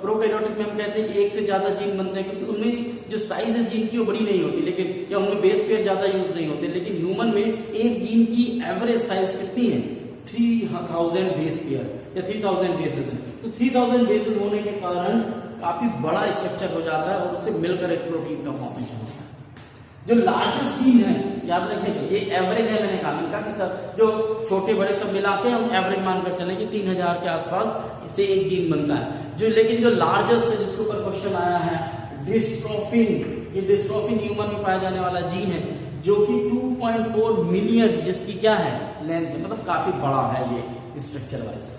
प्रोकैरियोटिक में हम कहते हैं कि एक से ज्यादा जीन बनते हैं, क्योंकि उनमें जो साइज है जीन की वो बड़ी नहीं होती, लेकिन या उनमें बेस पेयर ज्यादा यूज नहीं होते। लेकिन ह्यूमन में एक जीन की एवरेज साइज कितनी है? 3000 बेस पेयर या 3000 बेसेस है। तो 3000 बेसेस होने के कारण काफी बड़ा स्ट्रक्चर हो जाता है और उससे मिलकर एक प्रोटीन का फॉर्मेशन होता है। जो लार्जेस्ट जीन है, याद रखेंगे ये एवरेज है, मैंने कहा कि सर जो छोटे बड़े सब मिला के हम एवरेज मानकर चलें कि 3000 के आसपास इससे एक जीन बनता है। जो लेकिन जो लार्जेस्ट है, जिसके ऊपर क्वेश्चन आया है, डिस्ट्रोफिन, ये डिस्ट्रोफिन ह्यूमन में पाया जाने वाला जीन है, जो कि 2.4 मिलियन जिसकी क्या है लेंथ है, मतलब काफी बड़ा है ये स्ट्रक्चर वाइज।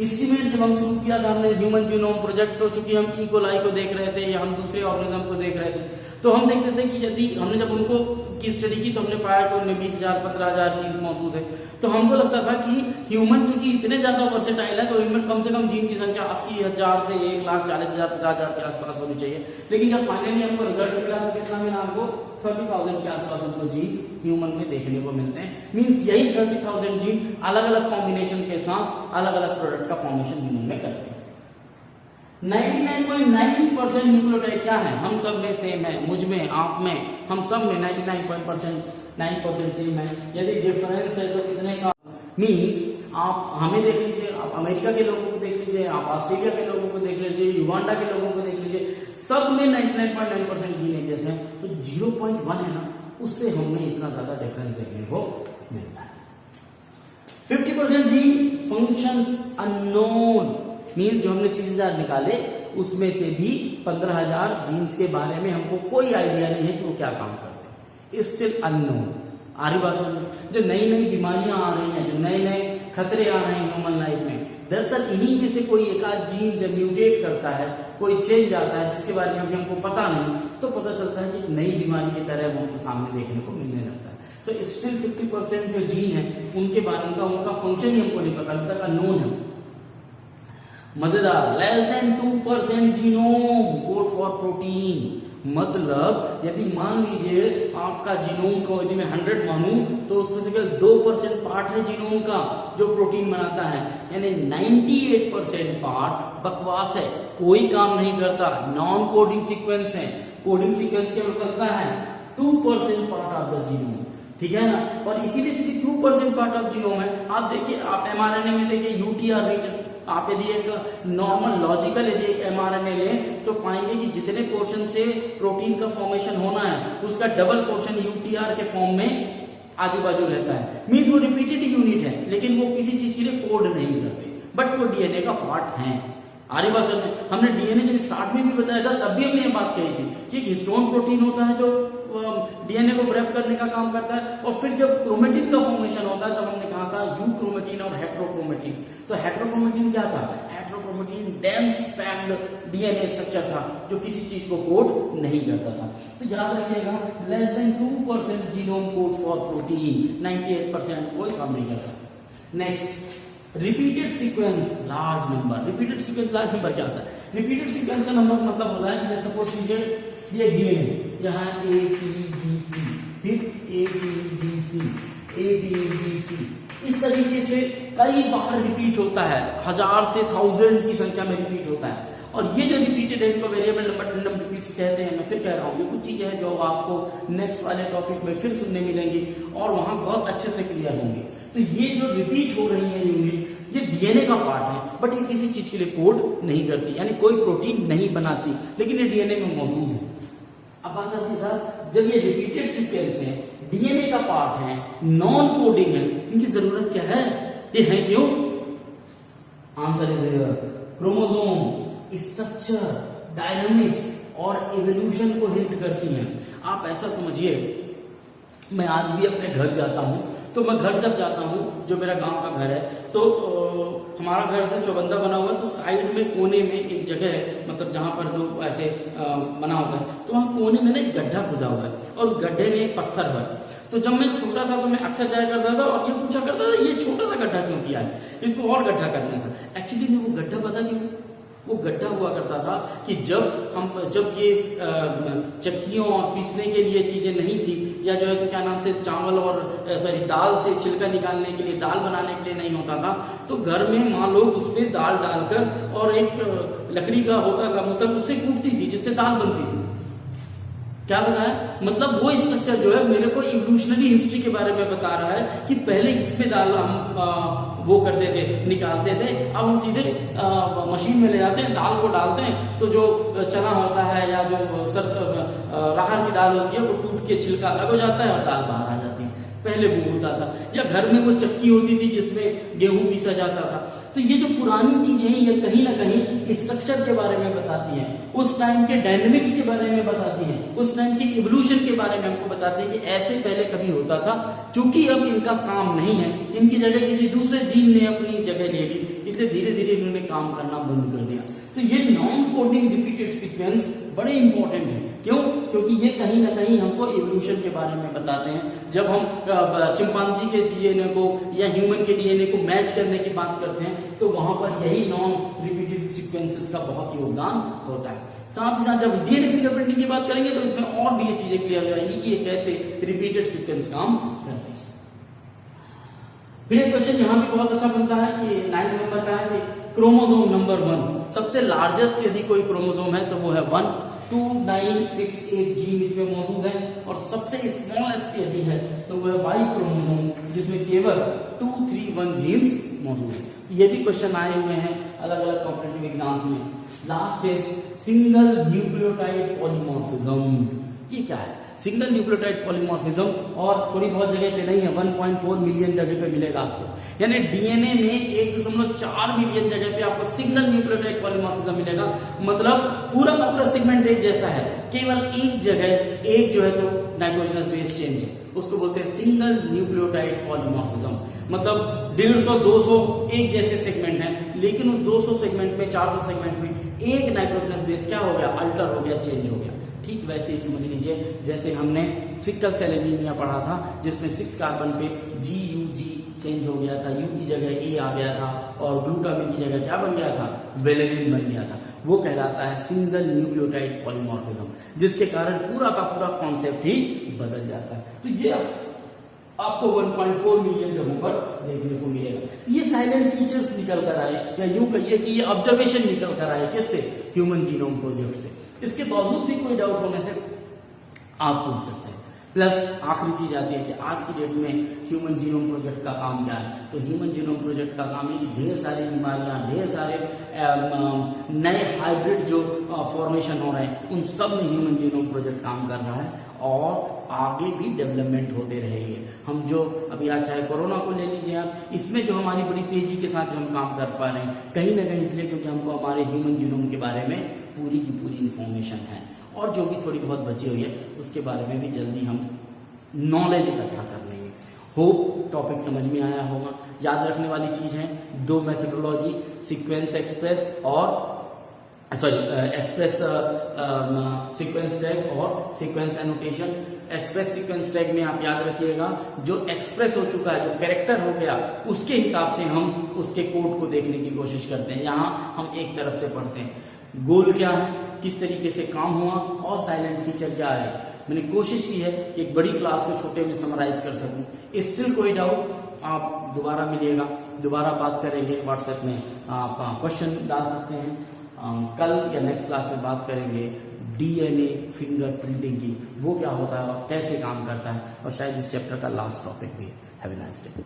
इसकी में जब हम शुरू किया था हमने ह्यूमन जीनोम प्रोजेक्ट, तो चूंकि हम ई कोलाई को देख रहे थे या हम दूसरे ऑर्गेनिज्म को देख रहे थे, तो हम देखते थे कि यदि हमने जब उनको की स्टडी की तो हमने पाया कि उनमें 20,000 15,000 जीन मौजूद है। तो हमको लगता था कि ह्यूमन चूंकि इतने ज्यादा वर्सेटाइल है तो इनमें कम से कम जीन की संख्या 80,000 से 1,40,000 50,000 के आसपास होनी चाहिए। लेकिन जब फाइनली हमको रिजल्ट मिला तो कितना मिला हमको? 30,000 के आसपास हमको जीन ह्यूमन में देखने को मिलते हैं। मींस यही 30,000 जीन अलग अलग कॉम्बिनेशन के साथ अलग अलग प्रोडक्ट का फॉर्मेशन ह्यूमन में करते हैं। 99.9% न्यूक्लियोटाइड क्या है? हम सब में सेम है, मुझ में, आप में, हम सब में 99.9% सेम है। यदि डिफरेंस है तो कितने का? मींस आप हमें देख लीजिए, आप अमेरिका के लोगों को देख लीजिए, आप ऑस्ट्रेलिया के लोगों को देख लीजिए, युगांडा के लोगों को देख लीजिए, सब में 99.9% जीन एक जैसे हैं। तो 0.1 है ना, उससे हमें इतना ज्यादा डिफरेंस देखने को मिलता है। 50% जीन फंक्शंस अननोन, मीन्स जो हमने 30,000 निकाले उसमें से भी 15,000 जीन्स के बारे में हमको कोई आइडिया नहीं है कि वो क्या काम करते हैं, स्टिल अननोन। आ रही बात समझ? जो नई नई बीमारियां आ रही हैं, जो नए नए खतरे आ रहे हैं ह्यूमन लाइफ में, दरअसल इन्हीं में से कोई एक आध जीन जब म्यूटेट करता है, कोई चेंज आता है जिसके बारे में अभी हमको पता नहीं, तो पता चलता है कि नई बीमारी की तरह वो हमको सामने देखने को मिलने लगता है। सो स्टिल 50% जो जीन है उनके बारे में उनका फंक्शन ही हमको नहीं पता, अभी तक अननोन है। मजेदार, less than 2% genome code for protein. मतलब यदि मान लीजिए आपका जीनोम को यदि मैं 100 मानूं तो उसमें से केवल 2% पार्ट है जीनोम का जो प्रोटीन बनाता है, यानी 98% पार्ट बकवास है, कोई काम नहीं करता, नॉन कोडिंग सीक्वेंस है। कोडिंग सीक्वेंस केवल करता है 2% पार्ट ऑफ द जीनोम, ठीक है ना। और इसीलिए चूंकि 2% पार्ट ऑफ जीनोम है, आप देखिए, आप mRNA में देखिए यूटीआर रीजन, आप यदि एक नॉर्मल लॉजिकल यदि एक mRNA लें तो पाएंगे कि जितने पोर्शन से प्रोटीन का फॉर्मेशन होना है उसका डबल पोर्शन यूटीआर के फॉर्म में आजू बाजू रहता है। मीन्स वो रिपीटेड यूनिट है, लेकिन वो किसी चीज के लिए कोड नहीं करते, बट वो डीएनए का पार्ट है। आरी बात समझ? हमने डीएनए जब स्टार्ट में भी बताया था तब भी हमने ये बात कही थी कि एक हिस्टोन प्रोटीन होता है जो डीएनए को रैप करने का काम करता है, और फिर जब क्रोमेटिन का फॉर्मेशन होता है तब हमने कहा था यूक्रोमेटिन और हेट्रोक्रोमेटिन। तो हेट्रोक्रोमेटिन क्या था? Heterochromatin dense packed DNA structure था जो किसी चीज को कोड नहीं करता था। तो याद रखिएगा, less than 2% genome code for protein, 98% कोई काम नहीं करता। Next, repeated sequence large number. Repeated sequence large number क्या होता है? रिपीटेड सीक्वेंस का नंबर मतलब होता है कि सपोज कीजिए ये डीएनए यहाँ ATGC, फिर ATGC, ATGC, इस तरीके से कई बार रिपीट होता है, 1000 से 1000 की संख्या में रिपीट होता है। और ये जो रिपीटेड है इनको वेरिएबल नंबर रैंडम रिपीट्स कहते हैं। मैं फिर कह रहा हूँ, ये कुछ चीजें हैं जो आपको नेक्स्ट वाले टॉपिक में फिर सुनने मिलेंगी और वहां बहुत अच्छे से क्लियर होंगे। तो ये जो रिपीट हो रही है यूनिट, ये डीएनए का पार्ट है, बट ये किसी चीज के लिए कोड नहीं करती, यानी कोई प्रोटीन नहीं बनाती, लेकिन ये डीएनए में मौजूद है। अब बात आती है, जब ये रिपीटेड सीक्वेंस है, डीएनए का पार्ट है, नॉन कोडिंग है, इनकी जरूरत क्या है? ये है क्यों? Answer is here. Chromosome structure, dynamics और इवोल्यूशन को हिंट करती हैं। आप ऐसा समझिए, मैं आज भी अपने घर जाता हूं, तो मैं घर जब जाता हूँ, जो मेरा गांव का घर है, तो हमारा घर से चौबंदा बना हुआ है, तो साइड में कोने में एक जगह है, मतलब जहां पर जो ऐसे बना होता है, तो वहां कोने में एक गड्ढा खुदा हुआ है और उस गड्ढे में एक पत्थर है। तो जब मैं छोटा था तो मैं अक्सर जाया करता था और ये पूछा करता था, ये छोटा सा गड्ढा क्यों किया है, इसको और गड्ढा करना था। एक्चुअली में वो गड्ढा पता क्यों? वो गड्ढा हुआ करता था कि जब ये चक्कियों और पीसने के लिए चीजें नहीं थी, या जो है तो क्या नाम से चावल और दाल से छिलका निकालने के लिए, दाल बनाने के लिए नहीं होता था, तो घर में माँ लोग उसमें दाल डालकर और एक लकड़ी का होता था मुसल, उससे कूटती थी जिससे दाल बनती थी। क्या बताया, मतलब वो स्ट्रक्चर जो है मेरे को इवोल्यूशनरी हिस्ट्री के बारे में बता रहा है कि पहले इसमें दाल हम वो करते थे, निकालते थे, अब हम सीधे मशीन में ले जाते हैं, दाल को डालते हैं, तो जो चना होता है या जो राहर की दाल होती है वो टूट के छिलका अलग हो जाता है और दाल बाहर आ जाती है। पहले वो होता था, या घर में वो चक्की होती थी जिसमें गेहूं पीसा जाता था। तो ये जो पुरानी चीजें हैं ये कहीं ना कहीं स्ट्रक्चर के बारे में बताती हैं, उस टाइम के डायनेमिक्स के बारे में बताती हैं, उस टाइम के इवोल्यूशन के बारे में हमको बताती हैं कि ऐसे पहले कभी होता था। क्योंकि अब इनका काम नहीं है, इनकी जगह किसी दूसरे जीन ने अपनी जगह ले ली, इसलिए धीरे धीरे इन्होंने काम करना बंद कर दिया। तो ये नॉन कोडिंग रिपीटेड सीक्वेंस बड़े इंपॉर्टेंट है। क्यों? क्योंकि ये कहीं ना कहीं हमको इवोल्यूशन के बारे में बताते हैं। जब हम चिंपांजी के डीएनए को या ह्यूमन के डीएनए को मैच करने की बात करते हैं तो वहां पर यही नॉन रिपीटेड सीक्वेंसेस का बहुत योगदान होता है। साथ ही साथ जब डीएनए फिंगरप्रिंटिंग की बात करेंगे तो इसमें और भी ये चीजें क्लियर हो जाएंगी कि ये कैसे रिपीटेड सीक्वेंस काम करते हैं। फिर एक क्वेश्चन यहाँ भी बहुत अच्छा बनता है कि 9 नंबर का है कि क्रोमोसोम नंबर 1, सबसे लार्जेस्ट यदि कोई क्रोमोसोम है तो वो है 1, 2, 9, 6, 8 जीन इसमें मौजूद है, और सबसे स्मॉलेस्ट यदि है तो वो है वाई क्रोमोसोम जिसमें केवल 2, 3, 1 जीन्स मौजूद है। ये भी क्वेश्चन आए हुए हैं अलग अलग कॉम्पिटिटिव एग्जाम्स में। Last is single nucleotide polymorphism. ये क्या है? सिंगल न्यूक्लियोटाइड पॉलीमॉर्फिज्म, और थोड़ी बहुत जगह पे नहीं है, 1.4 मिलियन जगह पे मिलेगा आपको। यानी डीएनए में 1.4 मिलियन जगह पे आपको सिंगल न्यूक्लियोटाइड पॉलीमॉर्फिज्म मिलेगा। मतलब पूरा का पूरा सेगमेंट एक जैसा है, केवल एक जगह एक जो है तो नाइट्रोजनस बेस चेंज है, उसको बोलते हैं सिंगल न्यूक्लियोटाइड पॉलीमॉर्फिज्म। मतलब 150, 200 एक जैसे सेगमेंट है, लेकिन उस 200 सेगमेंट में, 400 सेगमेंट में एक नाइट्रोजनस बेस क्या हो गया? अल्टर हो गया, चेंज हो गया। ठीक वैसे ही समझ लीजिए जैसे हमने सिकल सेल एनीमिया पढ़ा था जिसमें 6 कार्बन पे GUG चेंज हो गया था, यू की जगह ए आ गया था, और ग्लूटामिन की जगह क्या बन गया था? वेलिन बन गया था। वो कहलाता है सिंगल न्यूक्लियोटाइड पॉलीमॉर्फिज्म, जिसके कारण पूरा का पूरा कॉन्सेप्ट ही बदल जाता है। तो ये आपको 1.4 मिलियन जगहों पर देखने को मिलेगा। ये साइलेंट फीचर्स निकल कर आए, या यूं कहिए कि ये ऑब्जर्वेशन निकल कर आए, किससे? ह्यूमन जीनोम प्रोजेक्ट से। इसके बावजूद भी कोई डाउट होने से आप पूछ सकते हैं। प्लस आखिरी चीज आती है कि आज की डेट में ह्यूमन जीनोम प्रोजेक्ट का काम क्या है? तो ह्यूमन जीनोम प्रोजेक्ट का काम है कि ढेर सारी बीमारियां, ढेर सारे नए हाइब्रिड जो फॉर्मेशन हो रहे हैं, उन सब में ह्यूमन जीनोम प्रोजेक्ट काम कर रहा है, और आगे भी डेवलपमेंट होते रहेंगे। हम जो अभी आज चाहे कोरोना को ले लीजिए आप, इसमें जो हमारी बड़ी तेजी के साथ हम काम कर पा रहे हैं, कहीं ना कहीं इसलिए क्योंकि हमको हमारे ह्यूमन जीनोम के बारे में पूरी की पूरी इंफॉर्मेशन है, और जो भी थोड़ी बहुत बची हुई है उसके बारे में भी जल्दी हम नॉलेज इकट्ठा कर लेंगे। होप टॉपिक समझ में आया होगा। याद रखने वाली चीज है 2 मेथोडोलॉजी, सीक्वेंस एक्सप्रेस और एक्सप्रेस सीक्वेंस टैग और sequence annotation. Express sequence tag में आप याद रखिएगा जो एक्सप्रेस हो चुका है, जो कैरेक्टर हो गया, उसके हिसाब से हम उसके कोड को देखने की कोशिश करते हैं। यहाँ हम एक तरफ से पढ़ते हैं गोल क्या है, किस तरीके से काम हुआ, और साइलेंट फीचर क्या है। मैंने कोशिश की है कि एक बड़ी क्लास को छोटे में समराइज कर सकूं। स्टिल कोई डाउट आप दोबारा मिलिएगा, दोबारा बात करेंगे। व्हाट्सएप में आप क्वेश्चन डाल सकते हैं। कल या नेक्स्ट क्लास में बात करेंगे डीएनए फिंगरप्रिंटिंग की, वो क्या होता है और कैसे काम करता है, और शायद इस चैप्टर का लास्ट टॉपिक भी है। Have a nice day.